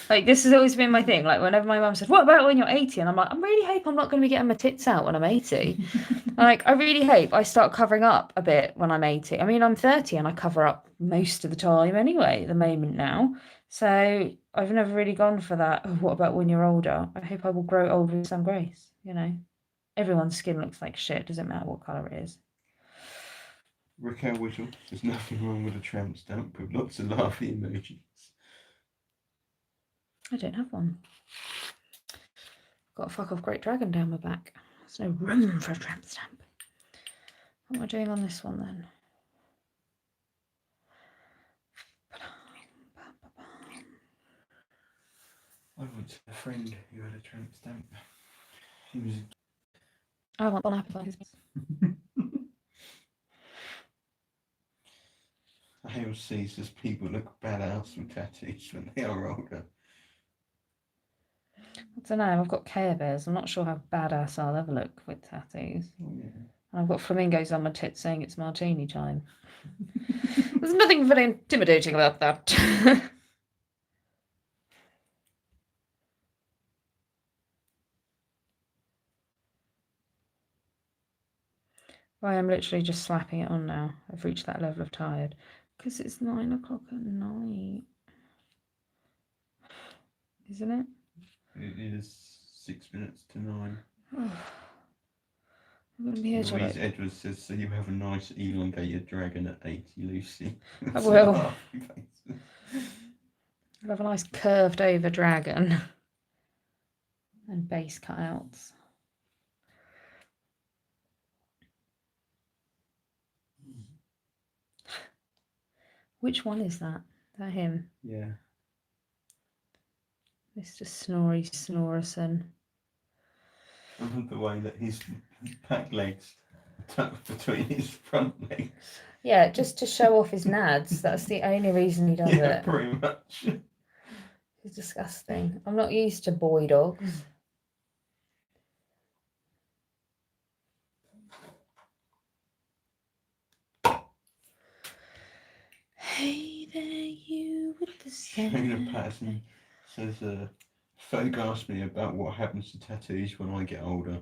Like, this has always been my thing. Like, whenever my mum said, what about when you're 80? And I'm like, I really hope I'm not going to be getting my tits out when I'm 80. Like, I really hope I start covering up a bit when I'm 80. I mean, I'm 30 and I cover up most of the time anyway, at the moment now. So I've never really gone for that. Oh, what about when you're older? I hope I will grow old with some grace, you know. Everyone's skin looks like shit. Doesn't matter what colour it is. Raquel Whittle, there's nothing wrong with a tramp stamp with lots of laughy emojis. I don't have one. Got a fuck off great dragon down my back. There's no room for a tramp stamp. What am I doing on this one then? I once had a friend who had a tramp stamp. He was. I want one apple. AOC says people look badass with tattoos when they are older. I don't know, I've got Care Bears. I'm not sure how badass I'll ever look with tattoos. Oh, yeah. And I've got flamingos on my tits saying it's martini time. There's nothing very intimidating about that. I am literally just slapping it on now. I've reached that level of tired. Because it's 9 o'clock at night. isn't it? It is 6 minutes to 9. I'm gonna be here till Louise like... Edwards says, so you have a nice elongated dragon at 80, Lucy. I will. I'll have a nice curved over dragon. And base cutouts. Which one is that? Is that him? Yeah. Mr. Snorri Snorrison. I love the way that his back legs tucked between his front legs. Yeah, just to show off his nads. That's the only reason he does Yeah, it. pretty much. It's disgusting. I'm not used to boy dogs. Hey there, you with the Shona Patterson says, folk asked me about what happens to tattoos when I get older.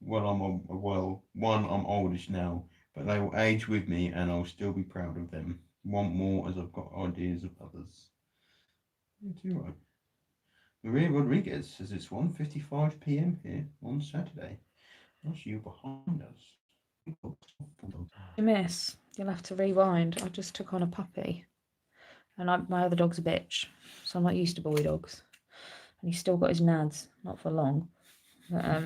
Well, I'm oldish now, but they will age with me and I'll still be proud of them. Want more as I've got ideas of others. You're too right. Maria Rodriguez says it's 1:55 p.m. here on Saturday. That's you behind us. You miss. You'll have to rewind. I just took on a puppy. And my other dog's a bitch. So I'm not used to boy dogs. And he's still got his nads. Not for long. But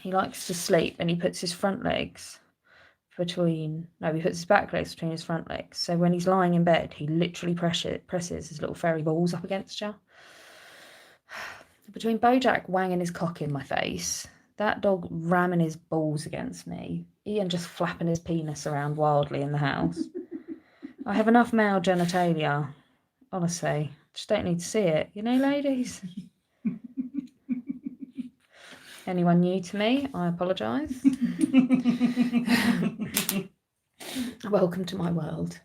he likes to sleep and he puts his front legs between... No, he puts his back legs between his front legs. So when he's lying in bed, he literally presses his little fairy balls up against you. Between Bojack wanging his cock in my face, that dog ramming his balls against me, Ian just flapping his penis around wildly in the house. I have enough male genitalia. Honestly, just don't need to see it. You know, ladies? Anyone new to me, I apologise. Welcome to my world.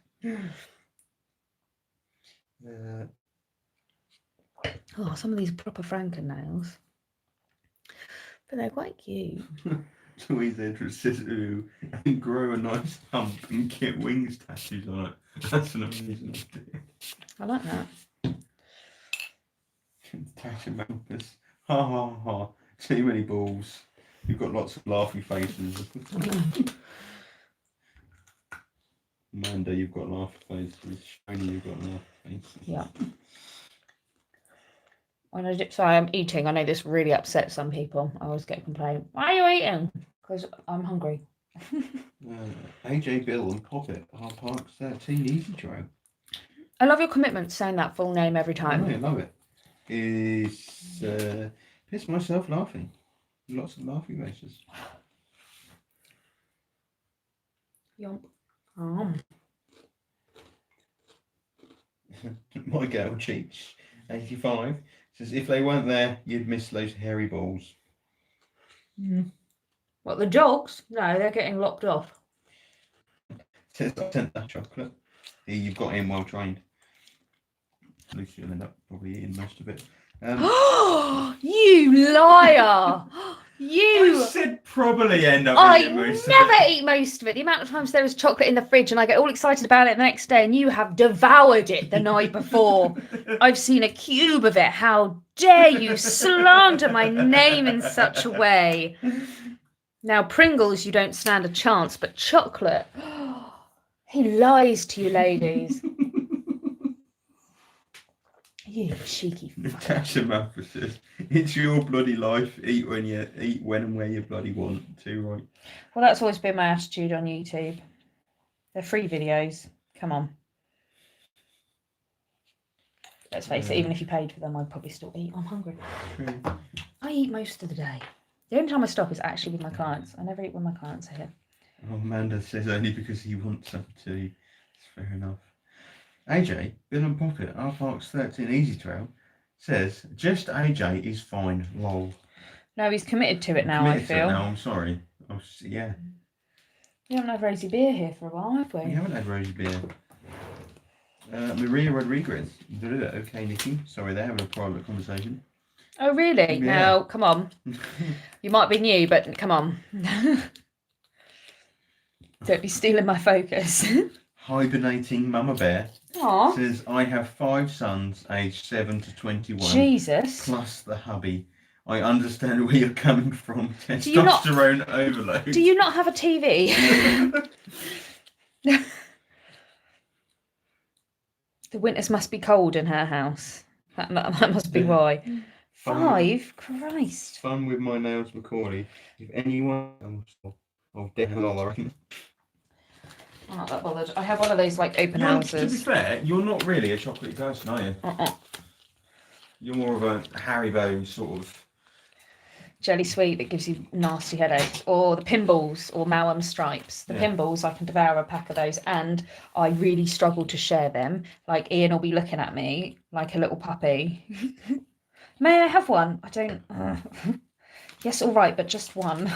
Oh, some of these proper Franken nails. But they're quite cute. Louise Edwards says, ooh, and grow a nice hump and get wings tattoos on it. That's an amazing idea. I like that. Tattoo makers. Ha ha ha. Too many balls. You've got lots of laughy faces. Amanda, you've got laughy faces. Shoni, you've got laughy faces. Yeah. Sorry, I'm eating. I know this really upsets some people. I always get a complaint. Why are you eating? Because I'm hungry. AJ Bill and Poppet, our Parks 13 Easy Trail. I love your commitment to saying that full name every time. I love it. It's pissed myself laughing. Lots of laughing faces. Yomp. My girl Cheech, 85, says if they weren't there, you'd miss those hairy balls. What, the dogs? No, they're getting locked off. Says I sent that chocolate. Here, you've got him well trained. Lucy will end up probably eating most of it. You liar! You! I said probably end up eating most of it. I never eat most of it. The amount of times there is chocolate in the fridge and I get all excited about it the next day and you have devoured it the night before. I've seen a cube of it. How dare you slander my name in such a way? Now, Pringles, you don't stand a chance, but chocolate... He lies to you, ladies. You cheeky fucker. Natasha Mapper says, it's your bloody life. Eat when and where you bloody want to, right? Well, that's always been my attitude on YouTube. They're free videos. Come on. Let's face it, even if you paid for them, I'd probably still eat. I'm hungry. True. I eat most of the day. The only time I stop is actually with my clients. I never eat when my clients are here. Oh, Amanda says only because he wants them to. It's fair enough. AJ, Bill and Pocket, our Parks 13 Easy Trail, says just AJ is fine. Lol. No, he's committed to it now, I feel. Now, I'm sorry. Yeah. We haven't had rosy beer here for a while, have we? We haven't had rosy beer. Maria Rodriguez. Okay, Nikki. Sorry, they're having a private conversation. Oh, really? Yeah. No, come on. You might be new, but come on. Don't be stealing my focus. Hibernating Mama Bear Aw. Says, I have 5 sons aged 7 to 21. Jesus. Plus the hubby. I understand where you're coming from. Do you not- Testosterone overload. Do you not have a TV? The winters must be cold in her house. That must be why. 5? Christ. Fun with my nails, Macaulay. If anyone else, I'll definitely. I'm not that bothered. I have one of those like open To be houses. fair, you're not really a chocolate person, are you? You're more of a Haribo sort of. Jelly sweet that gives you nasty headaches, or the pinballs or Mauam stripes. The pinballs, I can devour a pack of those, and I really struggle to share them. Like Ian will be looking at me like a little puppy. May I have one? I don't. Yes, all right, but just one.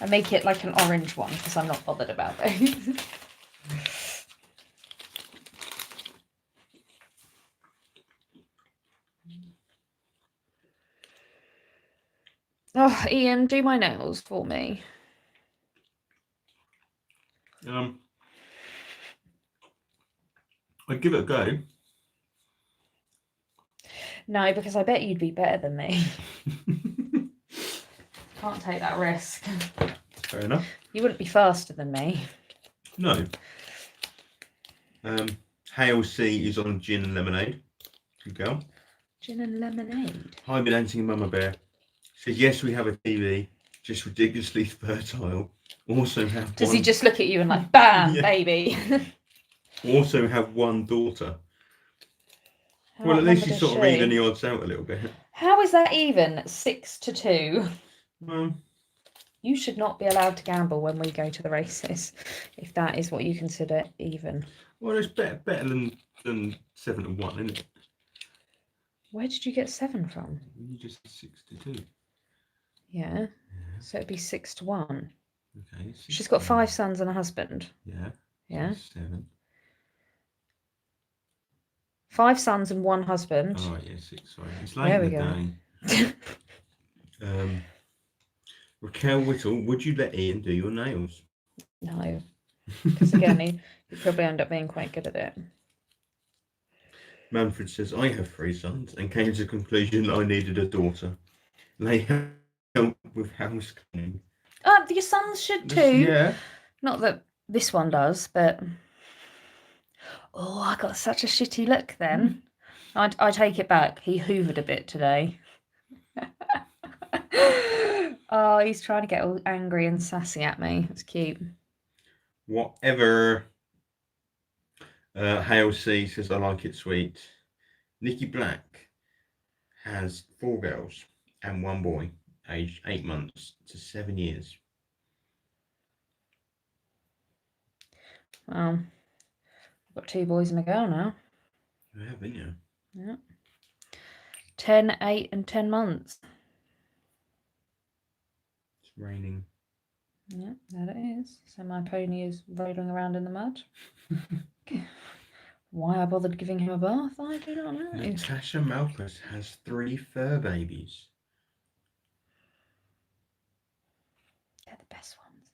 I make it like an orange one because I'm not bothered about those. Oh, Ian, do my nails for me. I'd give it a go. No, because I bet you'd be better than me. Can't take that risk. Fair enough. You wouldn't be faster than me. No. Hale C is on gin and lemonade. Good girl. Gin and lemonade. Hi, dancing Mama Bear. Says yes, we have a TV, just ridiculously fertile. Also have. Does he just look at you and like, bam, Yeah. baby? Also have one daughter. Well, at least you sort of even the odds out a little bit. How is that even? 6-2. Well, You should not be allowed to gamble when we go to the races, if that is what you consider even. well, it's better than 7-1, isn't it? Where did you get 7 from? You just 6-2. Yeah. So it'd be 6-1. Okay. She's got 5 sons and a husband. Yeah. Yeah. 7. 5 sons and 1 husband. Oh yeah, 6. Sorry, it's late There we in the day. Raquel Whittle, would you let Ian do your nails? No. Because again, he'd probably end up being quite good at it. Manfred says, I have 3 sons and came to the conclusion I needed a daughter. They help with house cleaning. Your sons should too. Yeah. Not that this one does, but... Oh, I got such a shitty look then. I take it back. He hoovered a bit today. Oh, he's trying to get all angry and sassy at me. It's cute. Whatever. Hale C says, I like it sweet. Nikki Black has 4 girls and 1 boy, aged 8 months to 7 years. Well, I've got 2 boys and a girl now. You have, haven't you? Yeah. 10, 8 and 10 months. It's raining. Yeah, that it is. So my pony is rolling around in the mud. Why I bothered giving him a bath, I do not know. Natasha Malpas has 3 fur babies. They're the best ones.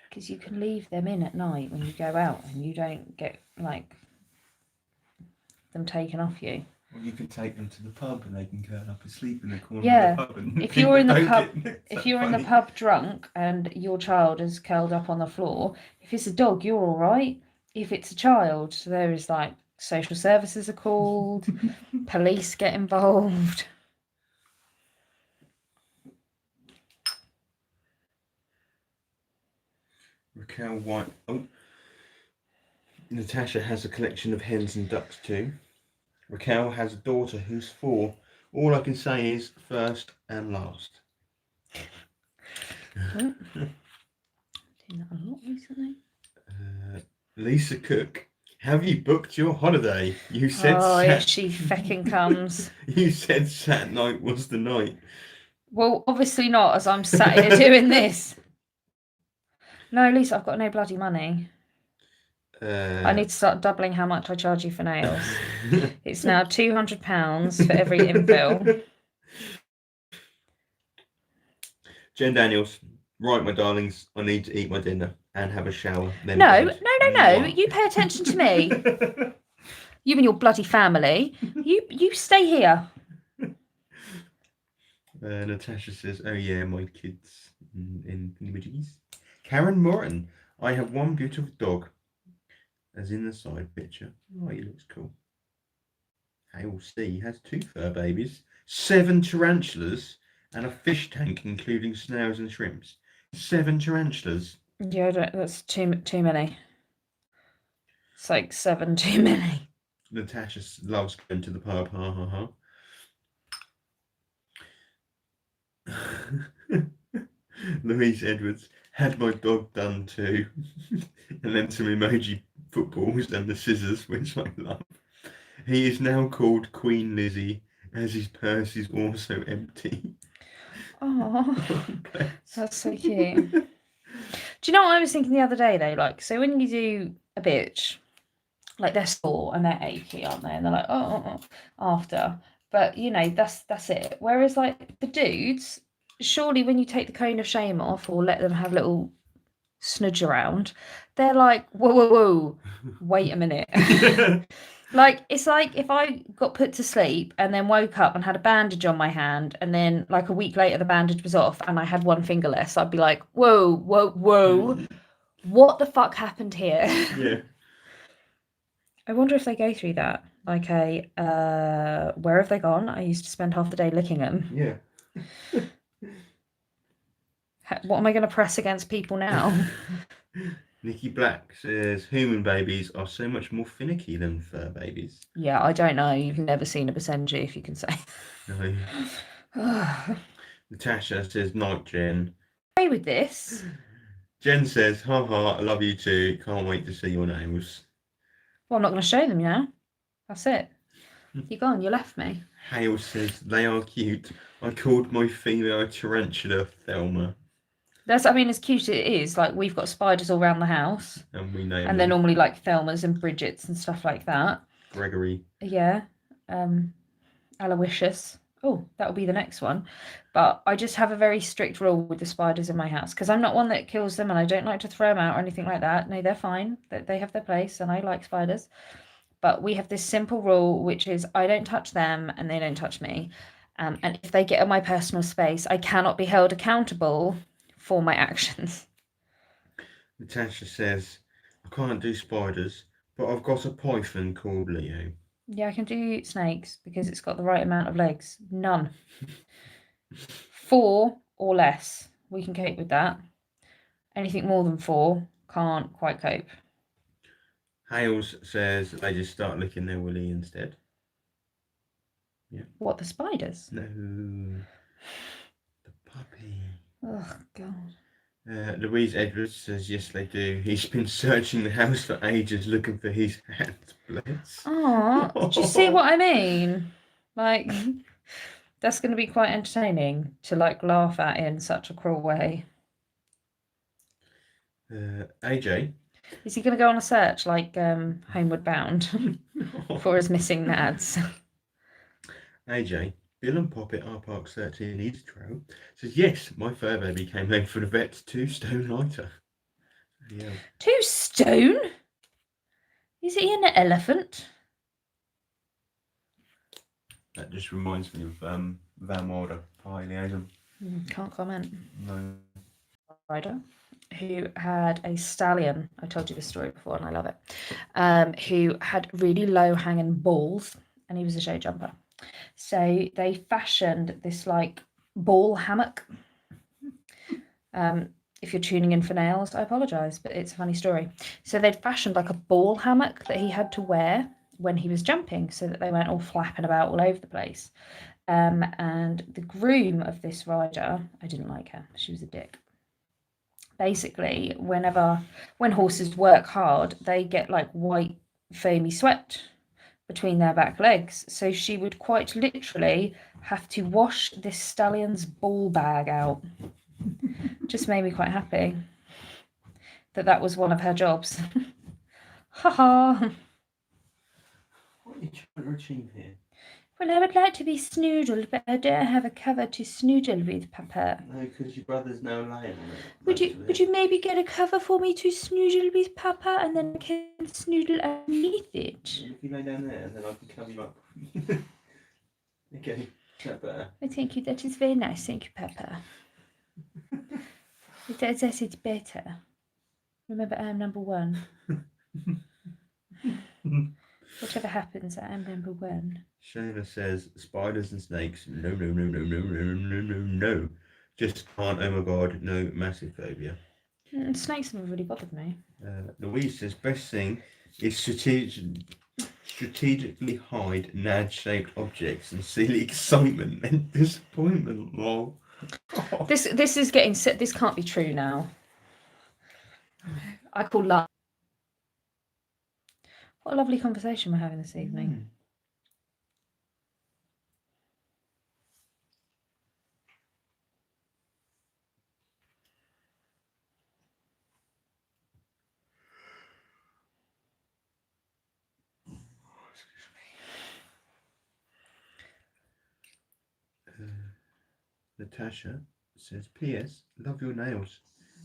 Because you can leave them in at night when you go out and you don't get, like, them taken off you. Well, you can take them to the pub and they can curl up asleep in the corner Yeah. of the pub. And If you're in the don't pub, get nicked. if That's you're in the funny. pub drunk and your child is curled up on the floor, if it's a dog, you're all right. If it's a child, there is like social services are called, police get involved. Raquel White. Oh. Natasha has a collection of hens and ducks too. Raquel has a daughter who's 4. All I can say is first and last. Doing that a lot recently. Lisa Cook, have you booked your holiday? You said Oh, yeah, she fecking comes. You said Sat night was the night. Well, obviously not, as I'm sat here doing this. No, Lisa, I've got no bloody money. I need to start doubling how much I charge you for nails. It's now £200 for every infill. Jen Daniels, right, my darlings, I need to eat my dinner and have a shower. Then No, bed. no. You pay attention to me. You and your bloody family. You stay here. Natasha says, "Oh yeah, my kids in images." Karen Moran, "I have one beautiful dog," as in the side picture. Oh, he looks cool. Hale C has 2 fur babies, 7 tarantulas, and a fish tank including snails and shrimps. 7 tarantulas. Yeah, that's too many. It's like 7 too many. Natasha loves going to the pub. Ha ha ha. Louise Edwards, "Had my dog done too," and then some emoji footballs and the scissors, which I love. "He is now called Queen Lizzie, as his purse is also empty." Oh, that's so cute. Do you know what I was thinking the other day though? Like, so when you do a bitch, like they're sore and they're achy, aren't they? And they're like, oh, after. But you know, that's it. Whereas like the dudes, surely when you take the cone of shame off or let them have little snudge around, they're like, whoa, wait a minute. Like, it's like if I got put to sleep and then woke up and had a bandage on my hand, and then like a week later the bandage was off and I had one finger less, I'd be like, whoa, what the fuck happened here? Yeah. I wonder if they go through that. Like where have they gone? I used to spend half the day licking them. Yeah. What am I going to press against people now? Nikki Black says, "Human babies are so much more finicky than fur babies." Yeah, I don't know. You've never seen a Basenji, if you can say. No. Natasha says, "Night, Jen." Play with this. Jen says, "Ha ha, I love you too. Can't wait to see your nails." Well, I'm not going to show them now. That's it. You're gone. You left me. Hale says, "They are cute. I called my female tarantula Thelma." That's, I mean, as cute as it is, like we've got spiders all around the house. And we name and they're normally like Thelmas and Bridgets and stuff like that. Gregory. Yeah. Aloysius. Oh, that'll be the next one. But I just have a very strict rule with the spiders in my house because I'm not one that kills them and I don't like to throw them out or anything like that. No, they're fine. They have their place and I like spiders. But we have this simple rule, which is I don't touch them and they don't touch me. And if they get in my personal space, I cannot be held accountable for my actions. Natasha says, "I can't do spiders, but I've got a python called Leo." Yeah, I can do snakes because it's got the right amount of legs. None. 4 or less, we can cope with that. Anything more than 4, can't quite cope. Hales says they just start licking their willy instead. Yeah. What, the spiders? No. The puppy. Oh, God. Louise Edwards says, "Yes, they do. He's been searching the house for ages looking for his hat." Bless. Oh, do you see what I mean? Like, that's going to be quite entertaining to like laugh at in such a cruel way. AJ. Is he going to go on a search like Homeward Bound for his missing nads? AJ, "Bill and Poppet are Park 13 Eastro," says, "Yes, my fur baby came home for the vet 2 stone lighter." Yeah. 2 stone? Is he an elephant? That just reminds me of Van Wilder, Pie Liaison. Can't comment. No. Rider who had a stallion. I told you this story before and I love it. Who had really low hanging balls and he was a show jumper. So they fashioned this like ball hammock. If you're tuning in for nails, I apologize, but it's a funny story. So they'd fashioned like a ball hammock that he had to wear when he was jumping so that they weren't all flapping about all over the place. And the groom of this rider, I didn't like her. She was a dick. Basically, when horses work hard, they get like white foamy sweat between their back legs. So she would quite literally have to wash this stallion's ball bag out. Just made me quite happy that was one of her jobs. Ha ha. What are you trying to achieve here? Well, I would like to be snoodled, but I don't have a cover to snoodle with, Papa. No, because your brother's now lying on it. Would you maybe get a cover for me to snoodle with, Papa, and then I can snoodle underneath it? If you lay down there, and then I can cover you up. Okay, is that better? I thank you. That is very nice. Thank you, Papa. That is better. Remember, I am number one. Whatever happens, I am number one. Shona says, spiders and snakes, no, no, no, no, no, no, no, no, no. Just can't, oh my god, no, massive phobia. Snakes haven't really bothered me. Louise says, best thing is strategically hide NAD-shaped objects and see the excitement and disappointment, lol. Oh. This is getting set. This can't be true now. I call love. What a lovely conversation we're having this evening. Natasha says, P.S. Love your nails.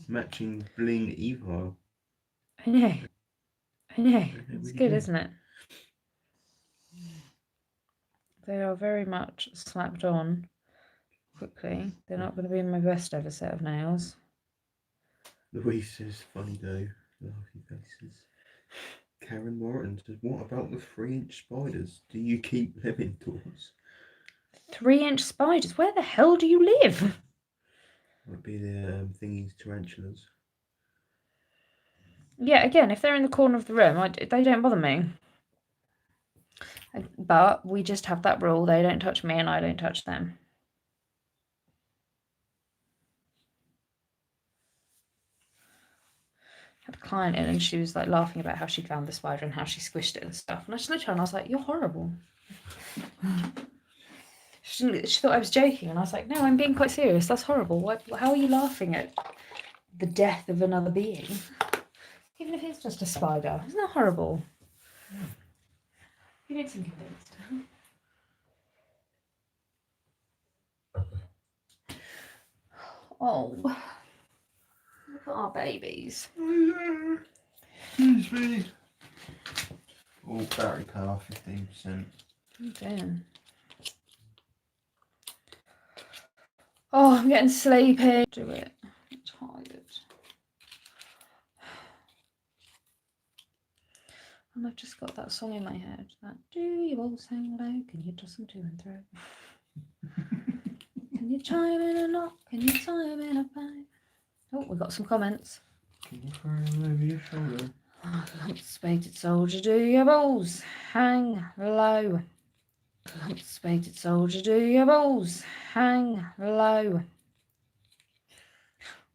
Matching bling efile. I know. It's good, isn't it? They are very much slapped on quickly. They're not going to be my best ever set of nails. Louise says, funny though. Laughy faces. Karen Morton says, what about the 3-inch spiders? Do you keep them indoors? 3-inch spiders? Where the hell do you live? Might be the thingies, tarantulas. Yeah, again, if they're in the corner of the room, they don't bother me. But we just have that rule. They don't touch me and I don't touch them. I had a client in and she was like laughing about how she found the spider and how she squished it and stuff. And I just looked at her and I was like, you're horrible. She thought I was joking, and I was like, no, I'm being quite serious. That's horrible. How are you laughing at the death of another being? Even if it's just a spider. Isn't that horrible? You don't seem convinced. Oh, look at our babies. Excuse me. Oh, battery power, 15%. Oh, damn. Oh, I'm getting sleepy. Do it. I'm tired. And I've just got that song in my head. That do you all sing low? Can you toss them to and throw? Can you chime in a knock? Can you chime in a pipe? Oh, we've got some comments. Can you throw them over your shoulder? Oh, lump-spaded soldier, do your balls hang low? Lump-spaded soldier, do your balls hang low?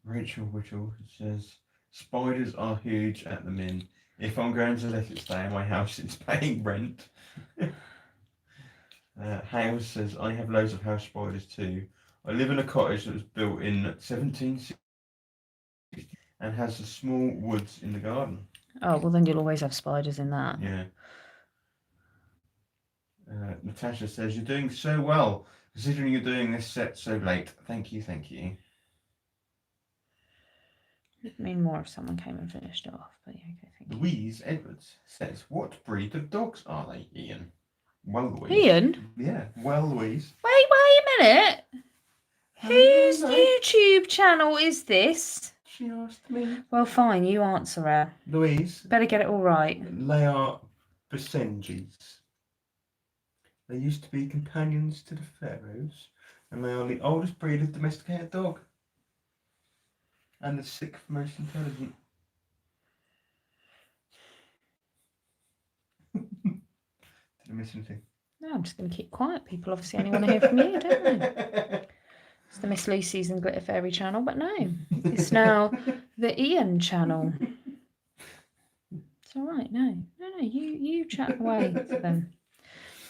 Rachel Whittle says, spiders are huge at the min. If I'm going to let it stay in my house, it's paying rent. Hales says, I have loads of house spiders too. I live in a cottage that was built in 1760 and has a small woods in the garden. Oh, well then you'll always have spiders in that. Yeah. Natasha says, you're doing so well, considering you're doing this set so late. Thank you, thank you. I'd mean more if someone came and finished it off, but yeah, okay, thank you. Louise Edwards says, what breed of dogs are they, Ian? Well, Louise. Ian? Yeah, well, Louise. Wait a minute. Whose YouTube channel is this? She asked me. Well, fine, you answer her. Louise. Better get it all right. They are Basenjis. They used to be companions to the pharaohs, and they are the oldest breed of domesticated dog. And the 6th most intelligent. Did I miss anything? No, I'm just going to keep quiet. People obviously only want to hear from you, don't they? It's the Miss Lucy's and Glitter Fairy channel, but no. It's now the Ian channel. It's all right, no. You chat away to them.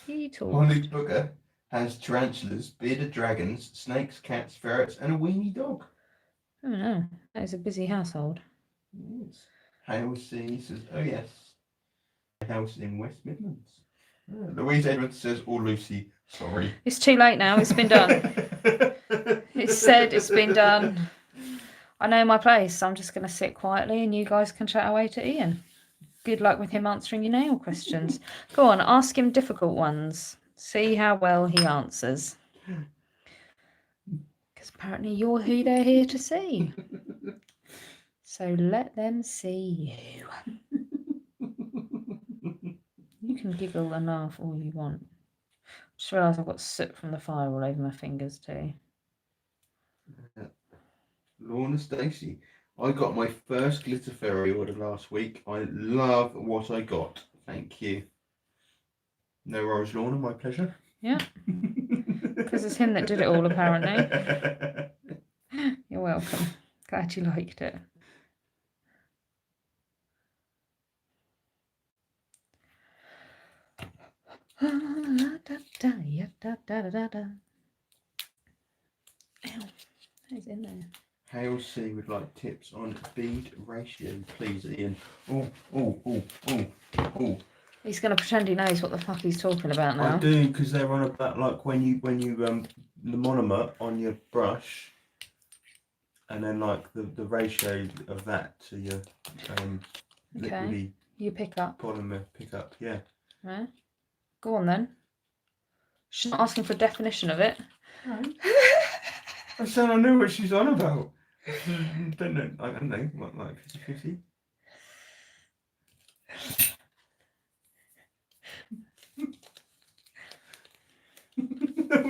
You talk. Holly Booger has tarantulas, bearded dragons, snakes, cats, ferrets, and a weenie dog. Oh no, that is a busy household. Yes. Hale C says, oh yes. A house in West Midlands. Louise Edwards says, "Oh, Lucy, sorry." It's too late now. It's been done. It's said. It's been done. I know my place. I'm just going to sit quietly and you guys can chat away to Ian. Good luck with him answering your nail questions. Go on, ask him difficult ones. See how well he answers. Because apparently you're who they're here to see. So let them see you. You can giggle and laugh all you want. Just realised I've got soot from the fire all over my fingers too. Lorna Stacey, I got my first glitter fairy order last week. I love what I got. Thank you. No worries, Lorna. My pleasure. Yeah. Because it's him that did it all, apparently. You're welcome. Glad you liked it. Who's in there? Hale C would like tips on bead ratio, please, Ian. Oh. He's going to pretend he knows what the fuck he's talking about now. I do, because they're on about like when you the monomer on your brush, and then like the ratio of that to your liquidy you pick up polymer pickup. Yeah. Right. Go on then. She's not asking for a definition of it. No. I said I knew what she's on about. I don't know, what, like 50-50?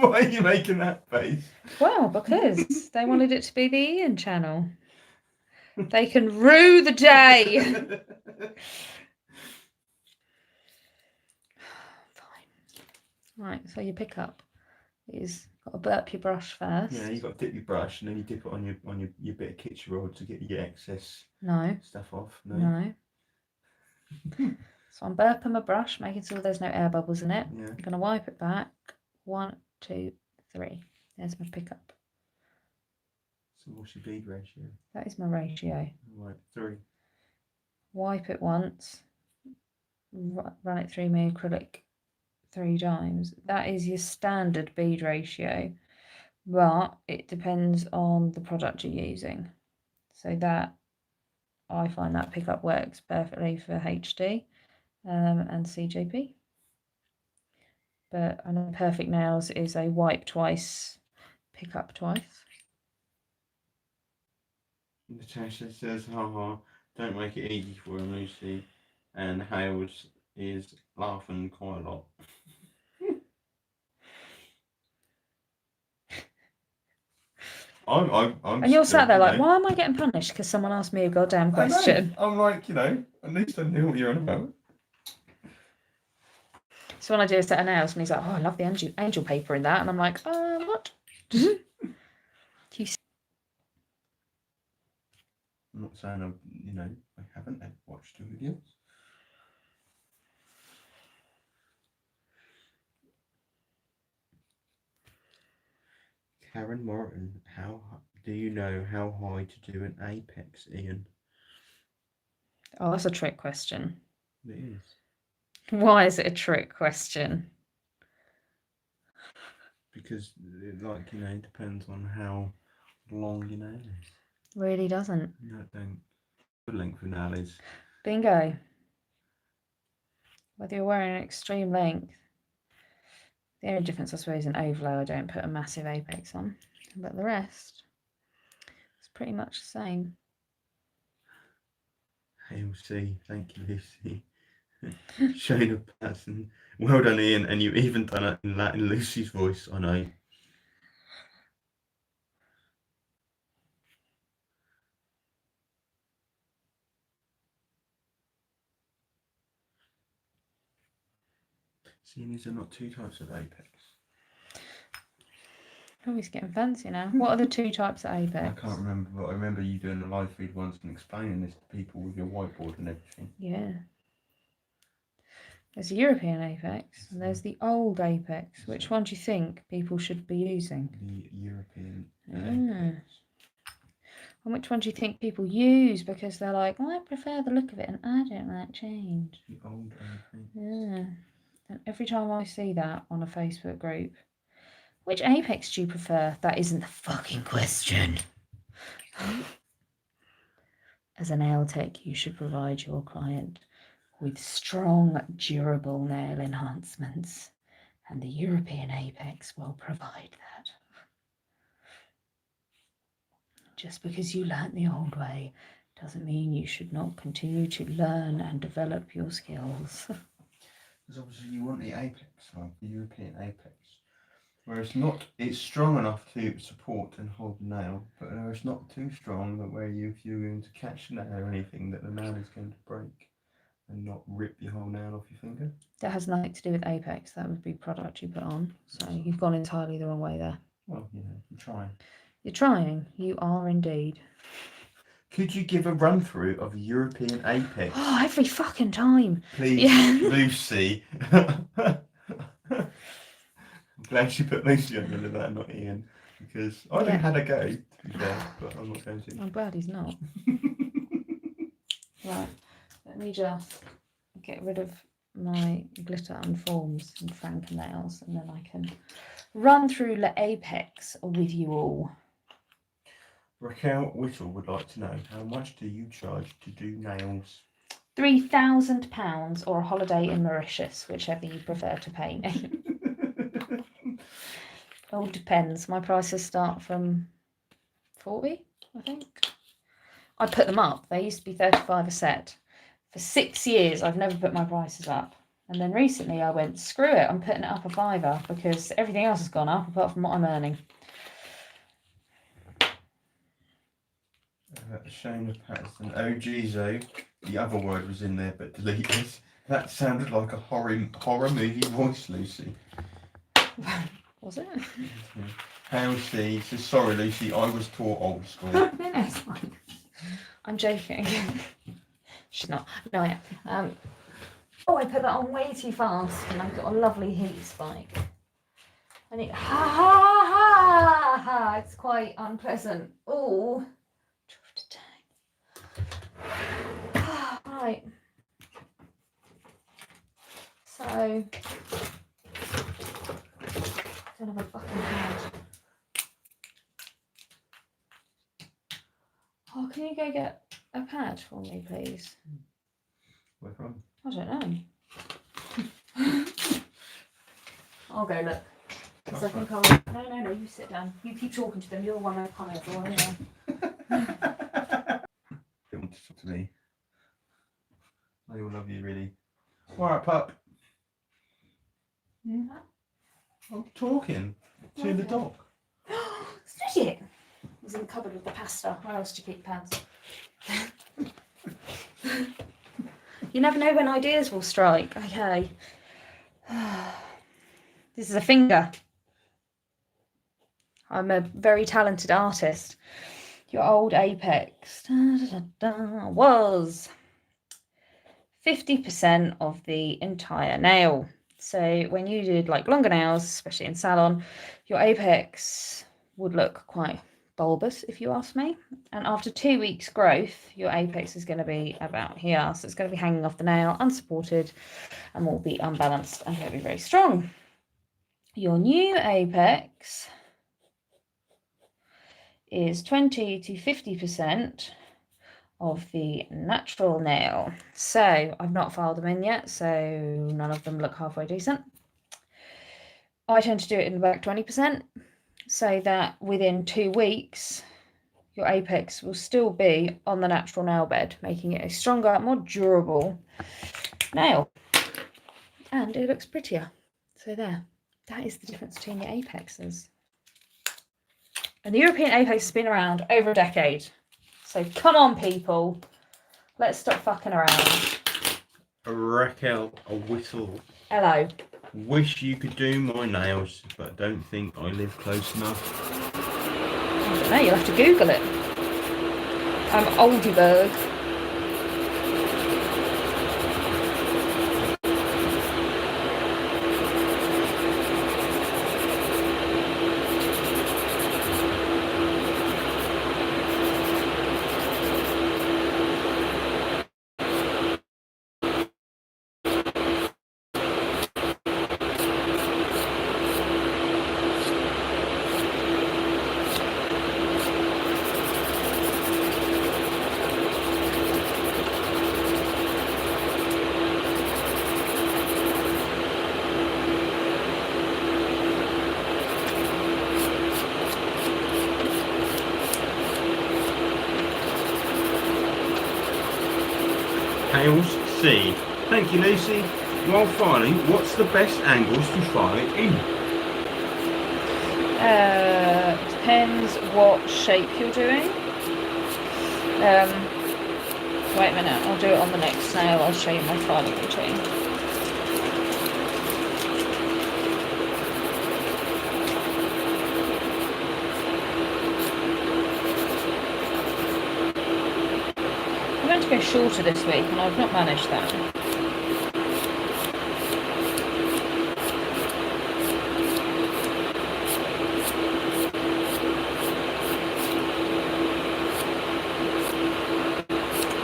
Why are you making that face? Well, because they wanted it to be the Ian channel. They can rue the day. Fine. Right, so your pickup is got to burp your brush first. Yeah, you got to dip your brush and then you dip it on your bit of kitchen roll to get your excess stuff off. No. So I'm burping my brush, making sure there's no air bubbles in it. Yeah. I'm going to wipe it back. 1, 2, 3. There's my pickup. So what's your bead ratio? That is my ratio. Right, 3. Wipe it once. Run it through my acrylic 3 times. That is your standard bead ratio, but it depends on the product you're using. So that I find that pickup works perfectly for HD and CJP. But I know Perfect Nails is a wipe twice, pick up twice. Natasha says, haha, don't make it easy for him, Lucy. And Hales is laughing quite a lot. I'm and you're sat there like, why am I getting punished? Because someone asked me a goddamn question. I'm like, at least I knew what you're on about. So when I do a set of nails, and he's like, oh, I love the angel paper in that. And I'm like, what? I'm not saying I haven't ever watched your videos. Karen Morton, how do you know how high to do an apex, Ian? Oh, that's a trick question. It is. Why is it a trick question? Because it depends on how long your nail is. Really doesn't. No, it don't. The length of nail is. Bingo. Whether you're wearing an extreme length. The only difference, I suppose, in overlay, I don't put a massive apex on. But the rest is pretty much the same. ALC, thank you, Lucy. Shayna Patterson. Well done, Ian, and you've even done it in Latin Lucy's voice, I know. Seeing these are not 2 types of apex. Oh, he's getting fancy now. What are the 2 types of apex? I can't remember, but I remember you doing a live feed once and explaining this to people with your whiteboard and everything. Yeah. There's the European apex and there's the old apex. Which one do you think people should be using? The European apex. And which one do you think people use because they're like, I prefer the look of it and I don't like change? The old apex. Yeah. And every time I see that on a Facebook group, which apex do you prefer? That isn't the fucking question. As a nail tech, you should provide your client with strong, durable nail enhancements, and the European apex will provide that. Just because you learnt the old way doesn't mean you should not continue to learn and develop your skills. Because obviously you want the apex, like the European apex. Where it's strong enough to support and hold the nail, but it's not too strong that if you're going to catch the nail or anything, that the nail is going to break and not rip your whole nail off your finger. That has nothing to do with apex. That would be product you put on. So you've gone entirely the wrong way there. Well, I'm trying. You're trying. You are indeed. Could you give a run through of European apex? Oh, every fucking time. Please, Yeah. Lucy. I'm glad she put Lucy on the end of that, not Ian, because I didn't had a go, to be fair, but I'm not going to. I'm glad he's not. Right, let me just get rid of my glitter and forms and frank nails, and then I can run through the apex with you all. Raquel Whittle would like to know, how much do you charge to do nails? £3,000 or a holiday in Mauritius, whichever you prefer to pay me. All depends. My prices start from 40, I think. I put them up. They used to be 35 a set. For 6 years, I've never put my prices up. And then recently I went, screw it, I'm putting it up a £5 because everything else has gone up apart from what I'm earning. Shane Patterson. Oh, geez, oh. The other word was in there, but deleted. That sounded like a horror movie voice, Lucy. Was it? How's she says, sorry, Lucy, I was taught old school. No, it's fine. I'm joking. She's not. No, I am. Oh, I put that on way too fast and I got a lovely heat spike. And it, it's quite unpleasant. Oh, right. So, I don't have a fucking pad. Oh, can you go get a pad for me, please? Where from? I don't know. I'll go look. Because I think I'll... No, you sit down. You keep talking to them. You're the one that can't over anyway. Don't want to talk to me. I all love you, really. Alright, pup. Yeah. I'm talking to the dog. Stretch it. It was in the cupboard with the pasta. Where else do you keep pads? You never know when ideas will strike. Okay. This is a finger. I'm a very talented artist. Your old apex was 50% of the entire nail. So when you did like longer nails, especially in salon, your apex would look quite bulbous, if you ask me. And after 2 weeks growth, your apex is going to be about here. So it's going to be hanging off the nail, unsupported, and will be unbalanced and very, very strong. Your new apex is 20 to 50% of the natural nail. So I've not filed them in yet, so none of them look halfway decent. I tend to do it in the back 20%, so that within 2 weeks, your apex will still be on the natural nail bed, making it a stronger, more durable nail. And it looks prettier. So there, that is the difference between your apexes. And the European apex has been around over a decade. So come on, people. Let's stop fucking around. Raquel, a whistle. Hello. Wish you could do my nails, but don't think I live close enough. I don't know, you'll have to Google it. I'm Oldieberg. C. Thank you, Lucy. While filing, what's the best angles to file it in? Depends what shape you're doing. Wait a minute, I'll do it on the next nail. I'll show you my filing routine. I'm going to go shorter this week and I've not managed that.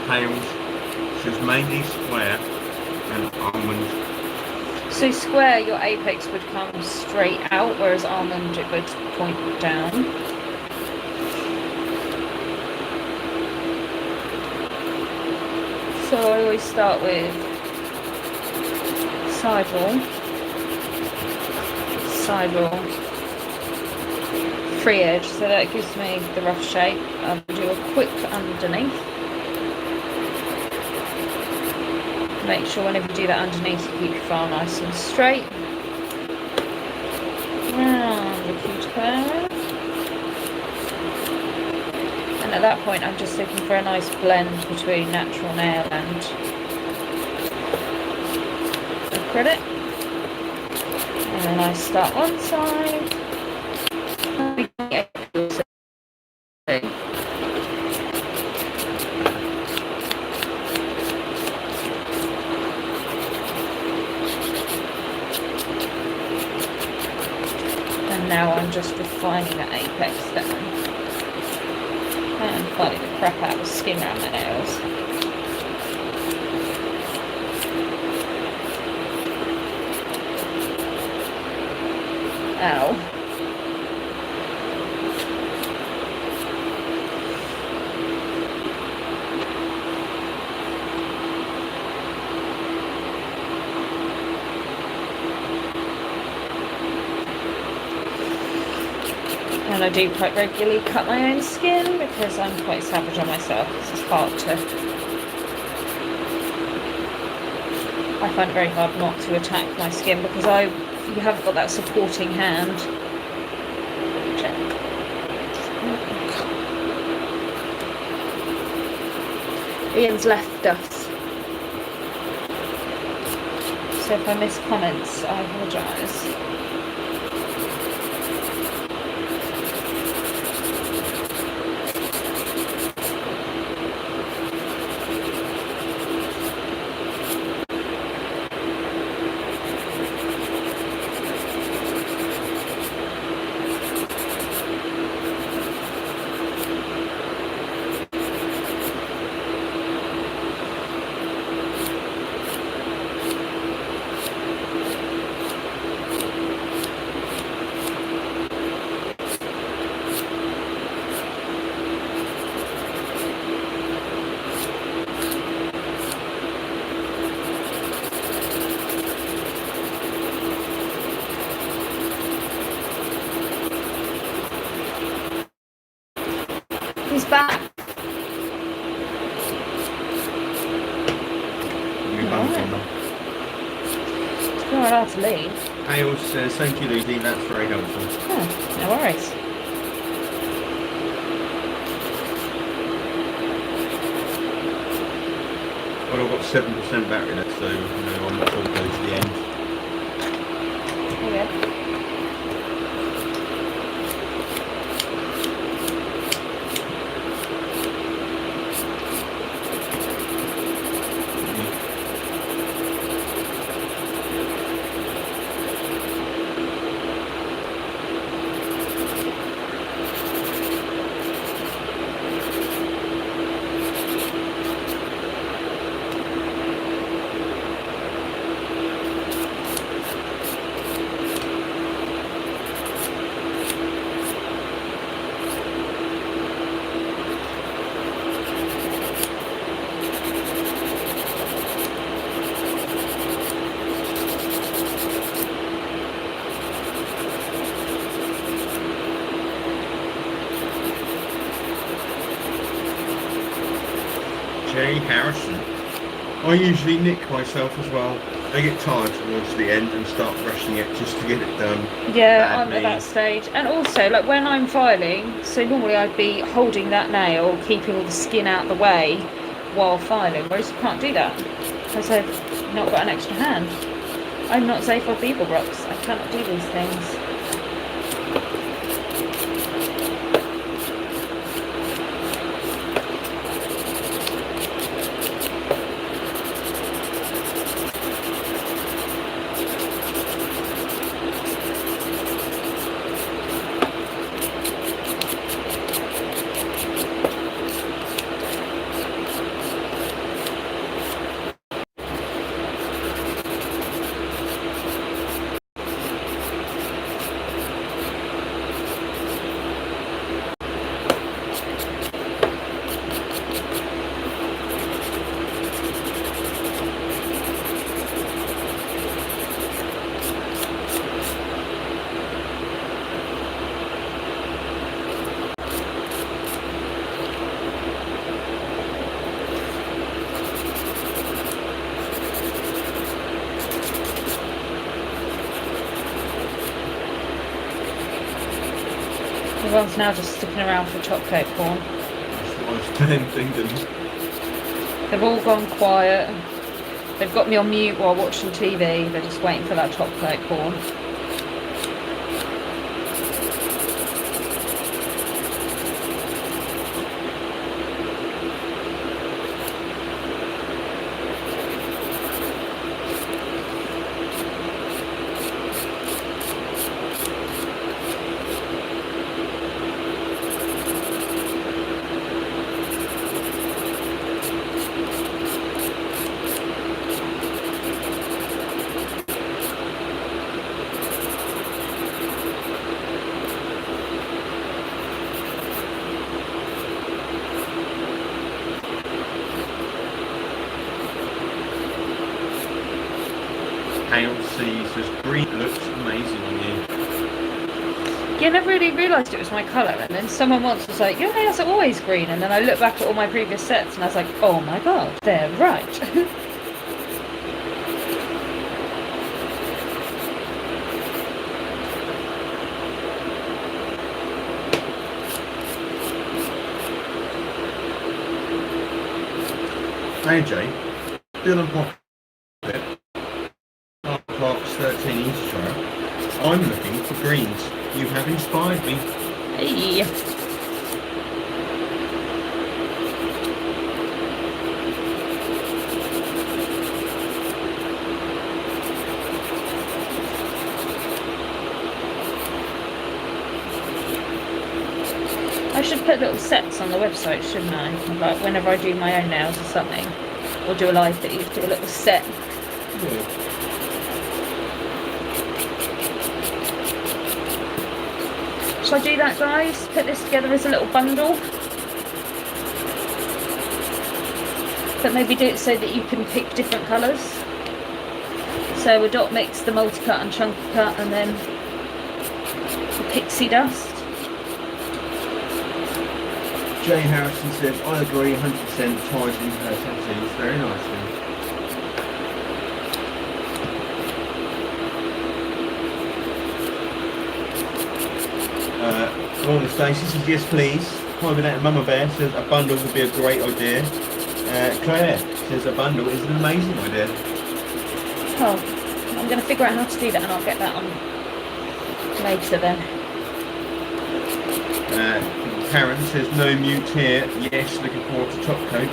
Tails. She's mainly square and almond. So square, your apex would come straight out, whereas almond, it would point down. So I always start with side roll, free edge, so that gives me the rough shape. I'll do a quick underneath. Make sure whenever you do that underneath, you keep your file nice and straight. Round the cuticle area. And at that point, I'm just looking for a nice blend between natural nail and acrylic. And then I start one side. Now I'm just refining the apex down and filing the crap out of the skin around my nails. Ow. And I do quite regularly cut my own skin because I'm quite savage on myself. It's hard to... I find it very hard not to attack my skin because you haven't got that supporting hand. Ian's left us. So if I miss comments, I apologise. He's back. It's not allowed to leave. Tails says, thank you, Lucy, that's very helpful. Oh, no worries. Well, I've got 7% battery left, so I'm not so close to the end. Okay. Jay Harrison. I usually nick myself as well. I get tired towards the end and start rushing it just to get it done. Yeah, Bad I'm at me. that stage. And also, like when I'm filing, so normally I'd be holding that nail, keeping all the skin out the way while filing, whereas you can't do that because I've not got an extra hand. I'm not safe for beaver rocks. I cannot do these things. Everyone's now just sticking around for top coat porn. That's what I was thinking. They've all gone quiet. They've got me on mute while watching TV. They're just waiting for that top coat porn. ALC says green looks amazing on you. Yeah, I never really realised it was my colour, and then someone once was like, your nails are always green, and then I looked back at all my previous sets and I was like, oh my god, they're right. AJ, Dylan Pocket, Park's 13 East Trail. I'm looking for greens. You have inspired me. Hey. I should put little sets on the website, shouldn't I? Like whenever I do my own nails or something, or do a live that you do a little set. Yeah. Shall I do that, guys? Put this together as a little bundle. But maybe do it so that you can pick different colours. So a dot mix, the multi-cut and chunky cut, and then the pixie dust. Jay Harrison says, I agree 100% ties in her tattoos very nicely. Lorna Stacey says, yes please. Hibernate Mama Bear says, a bundle would be a great idea. Claire says, a bundle is an amazing idea. Oh, I'm going to figure out how to do that and I'll get that on later then. Karen says, no mute here. Yes, looking forward to top coat.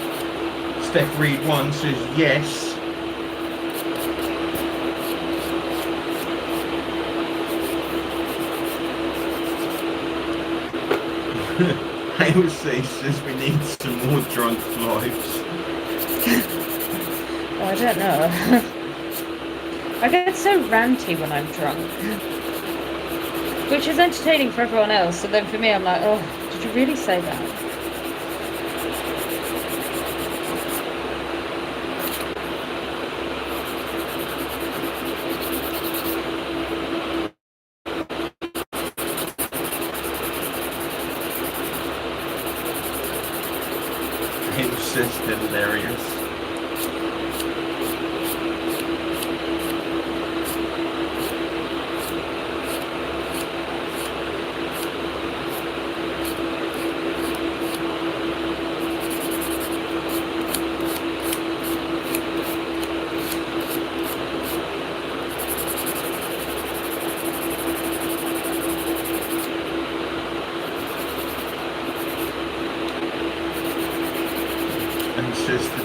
Steph Reed 1 says, yes. AOC says we need some more drunk lives. Oh, I don't know. I get so ranty when I'm drunk. Which is entertaining for everyone else, and then for me I'm like, oh, did you really say that? It was just hilarious.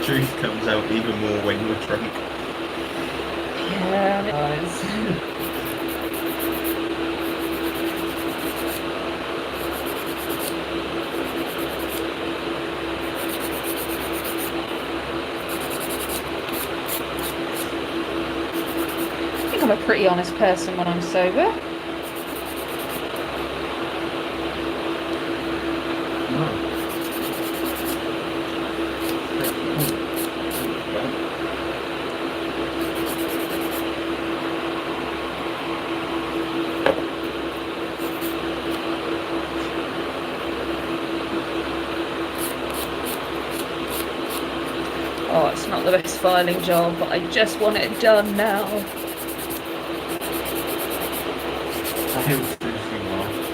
truth comes out even more when you're drunk. Yeah, it does. I think I'm a pretty honest person when I'm sober. Oh, it's not the best filing job, but I just want it done now. I feel finishing well.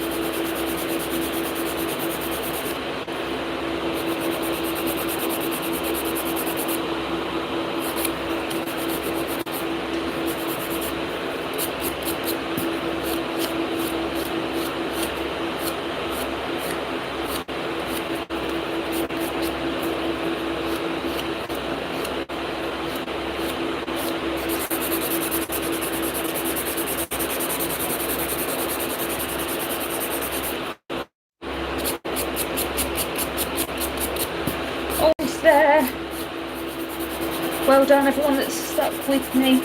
Almost there. Well done, everyone that's stuck with me.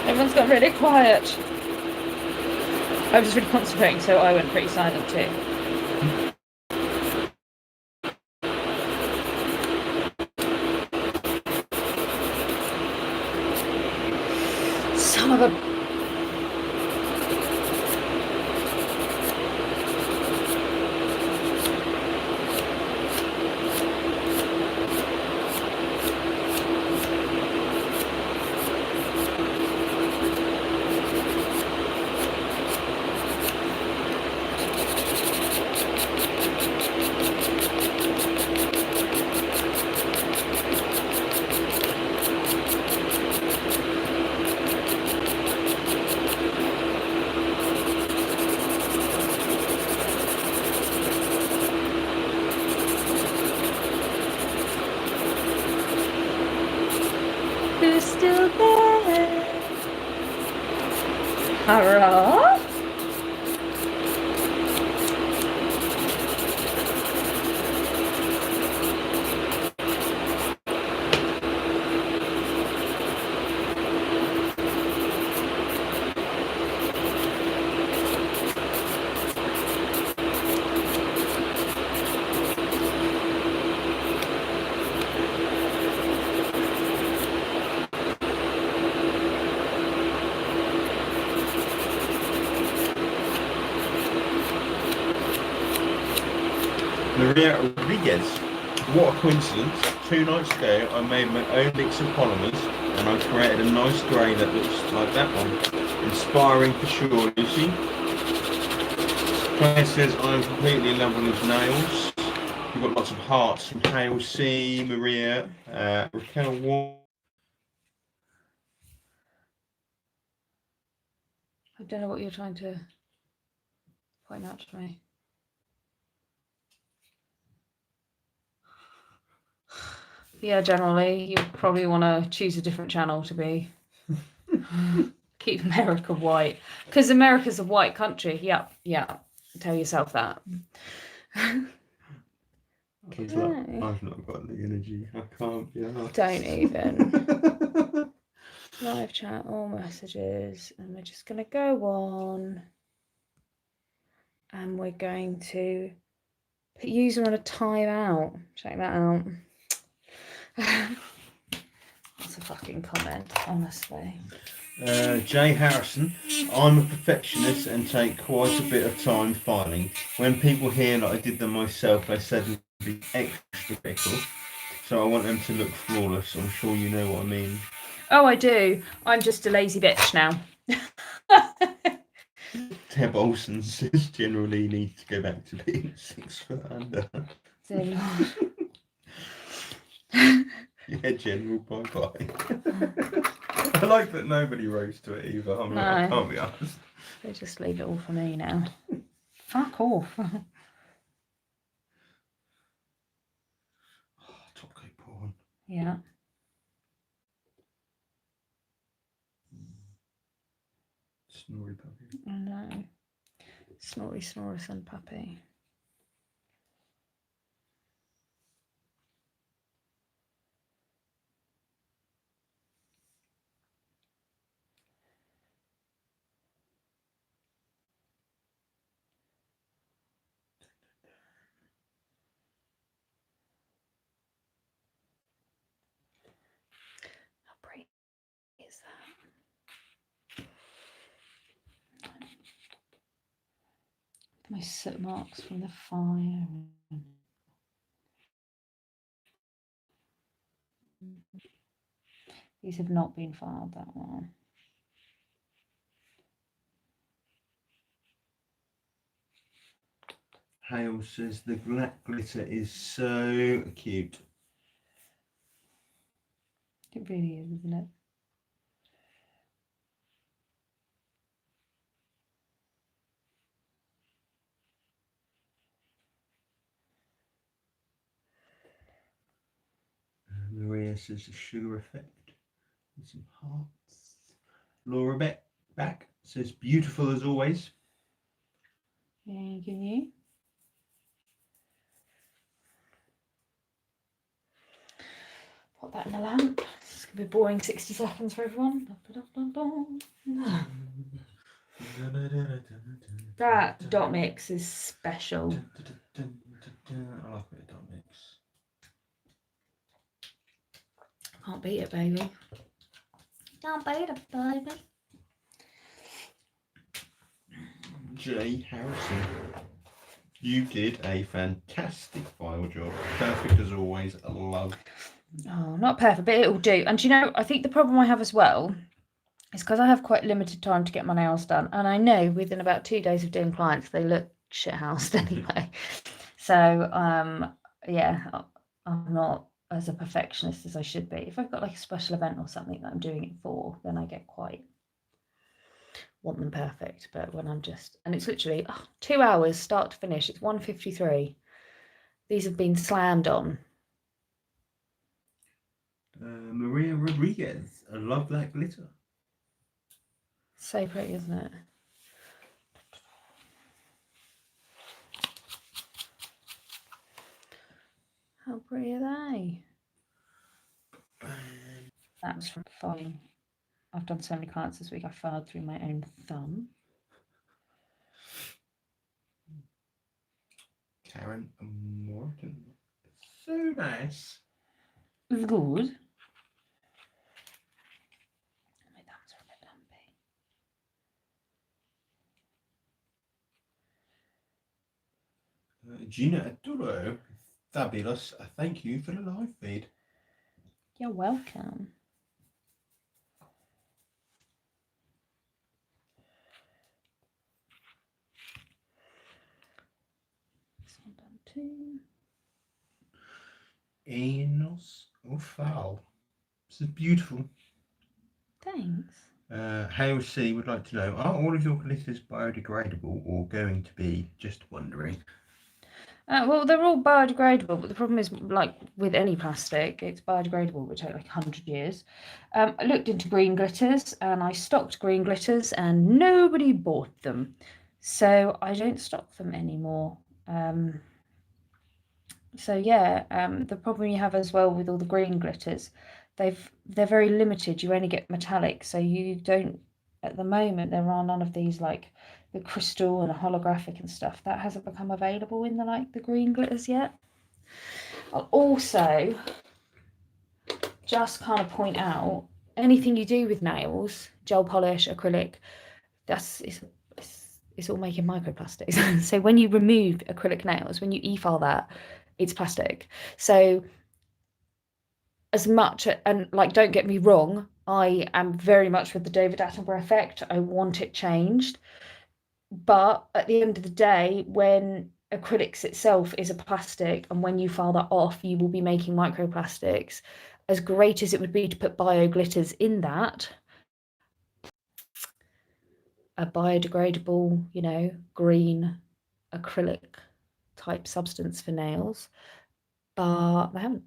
Everyone's got really quiet. I was really concentrating, so I went pretty silent too. Son of a... Who's still there? Hurrah! Maria Rodriguez. What a coincidence. 2 nights ago, I made my own mix of polymers and I created a nice grey that looks like that one. Inspiring for sure, Lucy. Claire says, I am completely in love with his nails. We've got lots of hearts from Hale C, Maria, Raquel Ward. I don't know what you're trying to point out to me. Yeah, generally, you probably want to choose a different channel to be. Keep America white. Because America's a white country. Yeah, yeah. Tell yourself that. He's like, I've not got the energy. I can't be asked. Don't even. Live chat, all messages. And we're just going to go on. And we're going to put user on a timeout. Check that out. That's a fucking comment, honestly. Jay Harrison, I'm a perfectionist and take quite a bit of time filing. When people hear that I did them myself, they said it'd be extra pickle. So I want them to look flawless. I'm sure you know what I mean. Oh, I do. I'm just a lazy bitch now. Deb Olsen says generally needs to go back to being 6 foot under. Dear Yeah, General, bye bye. I like that nobody rose to it either. I mean, I can't be honest. They just leave it all for me now. Fuck off. Top coat porn. Yeah. Snorri puppy. I know. Snorri, Snorris and Puppy. How pretty is that? My soot marks from the fire. These have not been filed that well. Hale says the black glitter is so cute. It really is, isn't it? Maria says the sugar effect with some hearts. Laura back says beautiful as always. Thank you. Put that in the lamp. It's going to be boring 60 seconds for everyone. That dot mix is special. I like a bit of dot mix. Can't beat it, baby. Can't beat it, baby. Jay Harrison, you did a fantastic file job. Perfect as always. I love. Oh, not perfect, but it'll do. And you know, I think the problem I have as well is because I have quite limited time to get my nails done. And I know within about 2 days of doing clients, they look shithoused anyway. So, yeah, I'm not as a perfectionist as I should be. If I've got like a special event or something that I'm doing it for, then I get quite want them perfect. But when I'm just, and it's literally 2 hours start to finish, it's 1:53. These have been slammed on. Maria Rodriguez, I love that glitter. So pretty, isn't it? How pretty are they? That was from filing. I've done so many clients this week, I filed through my own thumb. Karen Morton. So nice. It's good. My thumbs are a bit Gina Aduro, fabulous. Thank you for the live feed. You're welcome. This one done too. Enos Foul. This is beautiful. Thanks. Hale C would like to know, are all of your glitters biodegradable or going to be? Just wondering. Well, they're all biodegradable, but the problem is, like with any plastic, it's biodegradable, which take like 100 years. I looked into green glitters and I stocked green glitters and nobody bought them. So I don't stock them anymore. So yeah, the problem you have as well with all the green glitters, they're very limited. You only get metallic, so you don't, at the moment, there are none of these like the crystal and the holographic and stuff. That hasn't become available in the green glitters yet. I'll also just kind of point out, anything you do with nails, gel polish, acrylic, it's all making microplastics. So when you remove acrylic nails, when you efile that, it's plastic. So as much, and like, don't get me wrong, I am very much with the David Attenborough effect. I want it changed. But at the end of the day, when acrylics itself is a plastic, and when you file that off, you will be making microplastics. As great as it would be to put bio glitters in that, a biodegradable, green acrylic type substance for nails, but they haven't.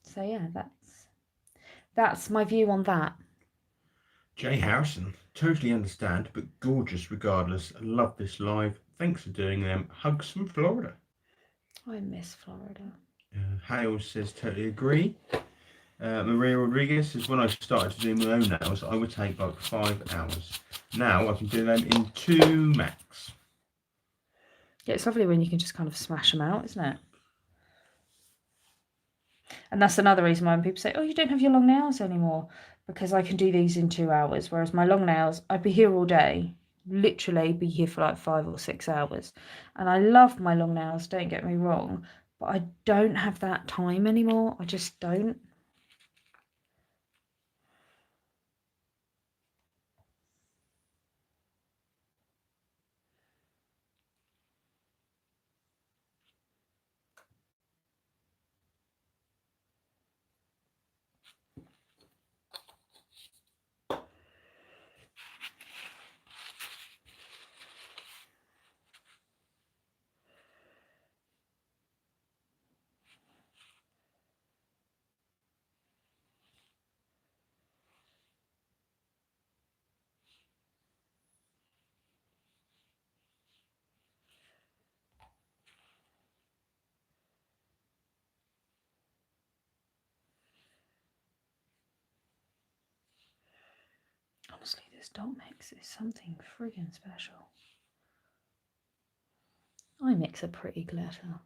So yeah, that's my view on that. Jay Harrison, totally understand, but gorgeous regardless. I love this live. Thanks for doing them. Hugs from Florida. I miss Florida. Hale says, totally agree. Maria Rodriguez says, when I started to do my own nails, I would take like 5 hours. Now I can do them in 2 max. Yeah, it's lovely when you can just kind of smash them out, isn't it? And that's another reason why when people say, oh, you don't have your long nails anymore, because I can do these in 2 hours. Whereas my long nails, I'd be here all day, literally be here for like 5 or 6 hours. And I love my long nails, don't get me wrong, but I don't have that time anymore. I just don't. Honestly, this dot mix is something friggin' special. I mix a pretty glitter.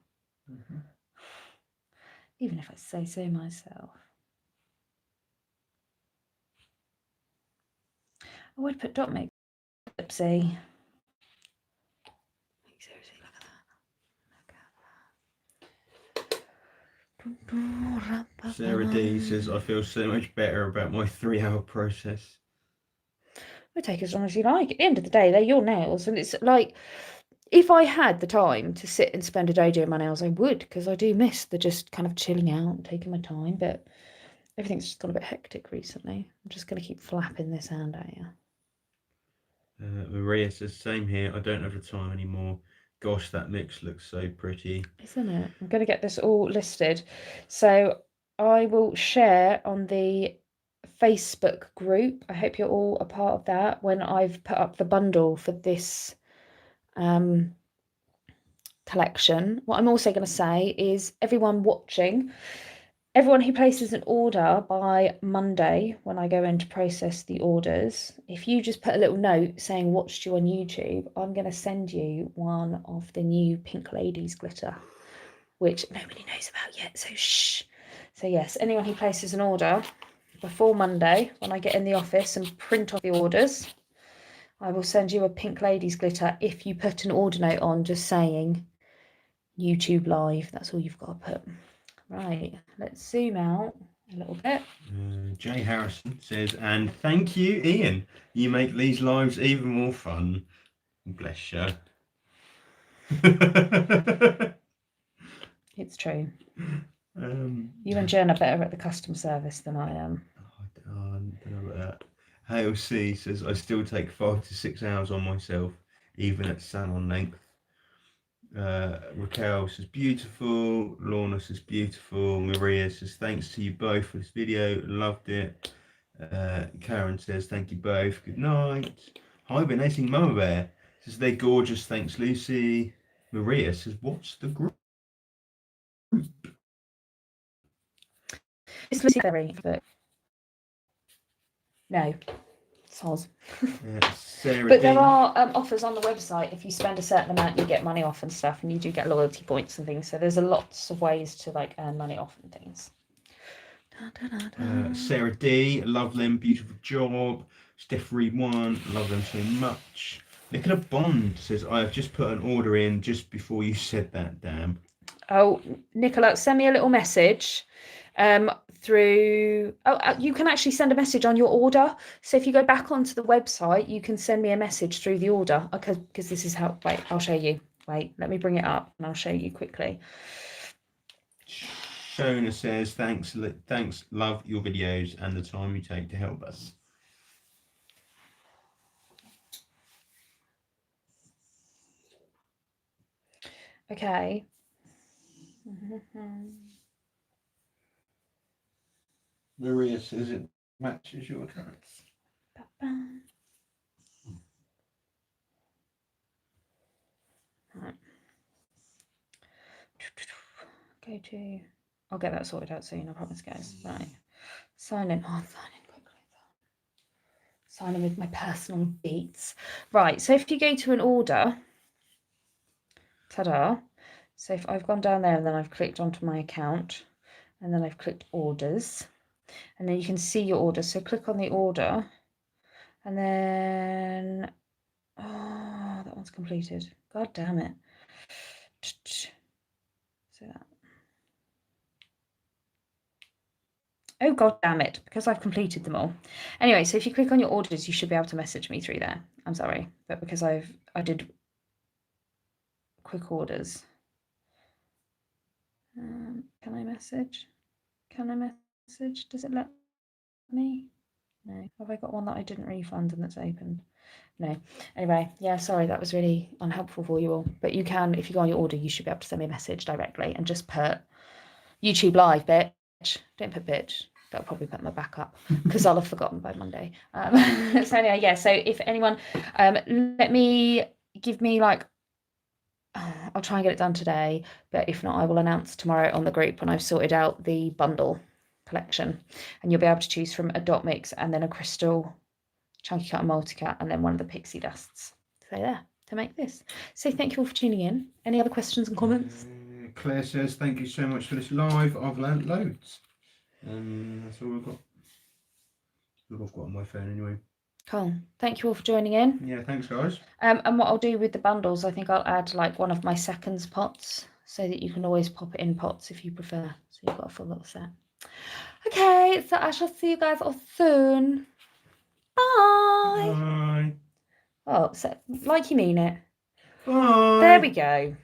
Mm-hmm. Even if I say so myself. I would put dot mix. Pixie. Seriously, look at that. Sarah D says, I feel so much better about my 3-hour process. It'll take as long as you like. At the end of the day, they're your nails. And it's like, if I had the time to sit and spend a day doing my nails, I would, because I do miss the just kind of chilling out and taking my time. But everything's just gone a bit hectic recently. I'm just going to keep flapping this hand at you. Maria says, same here. I don't have the time anymore. Gosh, that mix looks so pretty. Isn't it? I'm going to get this all listed. So I will share on the Facebook group. I hope you're all a part of that when I've put up the bundle for this collection. What I'm also going to say is everyone watching, everyone who places an order by Monday when I go in to process the orders, if you just put a little note saying watched you on YouTube, I'm going to send you one of the new Pink Ladies glitter, which nobody knows about yet, so shh. So yes, anyone who places an order before Monday, when I get in the office and print off the orders, I will send you a Pink Ladies glitter if you put an order note on just saying YouTube live. That's all you've got to put. Right, let's zoom out a little bit. Jay Harrison says, and thank you, Ian. You make these lives even more fun. Bless you. It's true. You You and Jen are better at the customer service than I am. I don't know about that. Hale C says, I still take 5 to 6 hours on myself, even at salon length. Raquel says, beautiful. Lorna says, beautiful. Maria says, thanks to you both for this video. Loved it. Karen says, thank you both. Good night. Hibernating Mama Bear says, they're gorgeous. Thanks, Lucy. Maria says, what's the group? It's Lucy Berry, but no, soz. Sarah But D. there are offers on the website. If you spend a certain amount, you get money off and stuff, and you do get loyalty points and things. So there's lots of ways to like earn money off and things. Sarah D, love them, beautiful job. Steph Reed 1, love them so much. Nicola Bond says, I have just put an order in just before you said that, damn. Oh, Nicola, send me a little message through. You can actually send a message on your order. So if you go back onto the website, you can send me a message through the order. Okay, because this is how. Wait, I'll show you. Wait, let me bring it up and I'll show you quickly. Shona says, thanks, love your videos and the time you take to help us. Okay. Maria says it matches your cards. Right. Go to. I'll get that sorted out soon. I promise, guys. Right. Sign in. Oh, sign in quickly. Sign in with my personal beats. Right. So if you go to an order, ta-da. So if I've gone down there and then I've clicked onto my account and then I've clicked orders and then you can see your order. So click on the order and then, oh, that one's completed. God damn it. So that. Oh, God damn it, because I've completed them all. Anyway, so if you click on your orders, you should be able to message me through there. I'm sorry, but because I did quick orders. Can I message? Can I message? Does it let me? No. Have I got one that I didn't refund and that's opened? No. Anyway, yeah, sorry, that was really unhelpful for you all. But you can, if you go on your order, you should be able to send me a message directly and just put YouTube live, bitch. Don't put bitch. That'll probably put my back up because I'll have forgotten by Monday. So anyway, yeah, so if anyone, give me like, I'll try and get it done today, but if not, I will announce tomorrow on the group when I've sorted out the bundle collection, and you'll be able to choose from a dot mix and then a crystal chunky cut and multi-cut and then one of the pixie dusts. So there, to make this. So thank you all for tuning in. Any other questions and comments? Claire says, thank you so much for this live. I've learnt loads. That's all I've got. All I've got on my phone anyway. Cool. Thank you all for joining in. Yeah, thanks guys. And what I'll do with the bundles, I think I'll add like one of my seconds pots so that you can always pop it in pots if you prefer. So you've got a full little set. Okay, so I shall see you guys all soon. Bye. Bye. Oh, so like you mean it. Bye. There we go.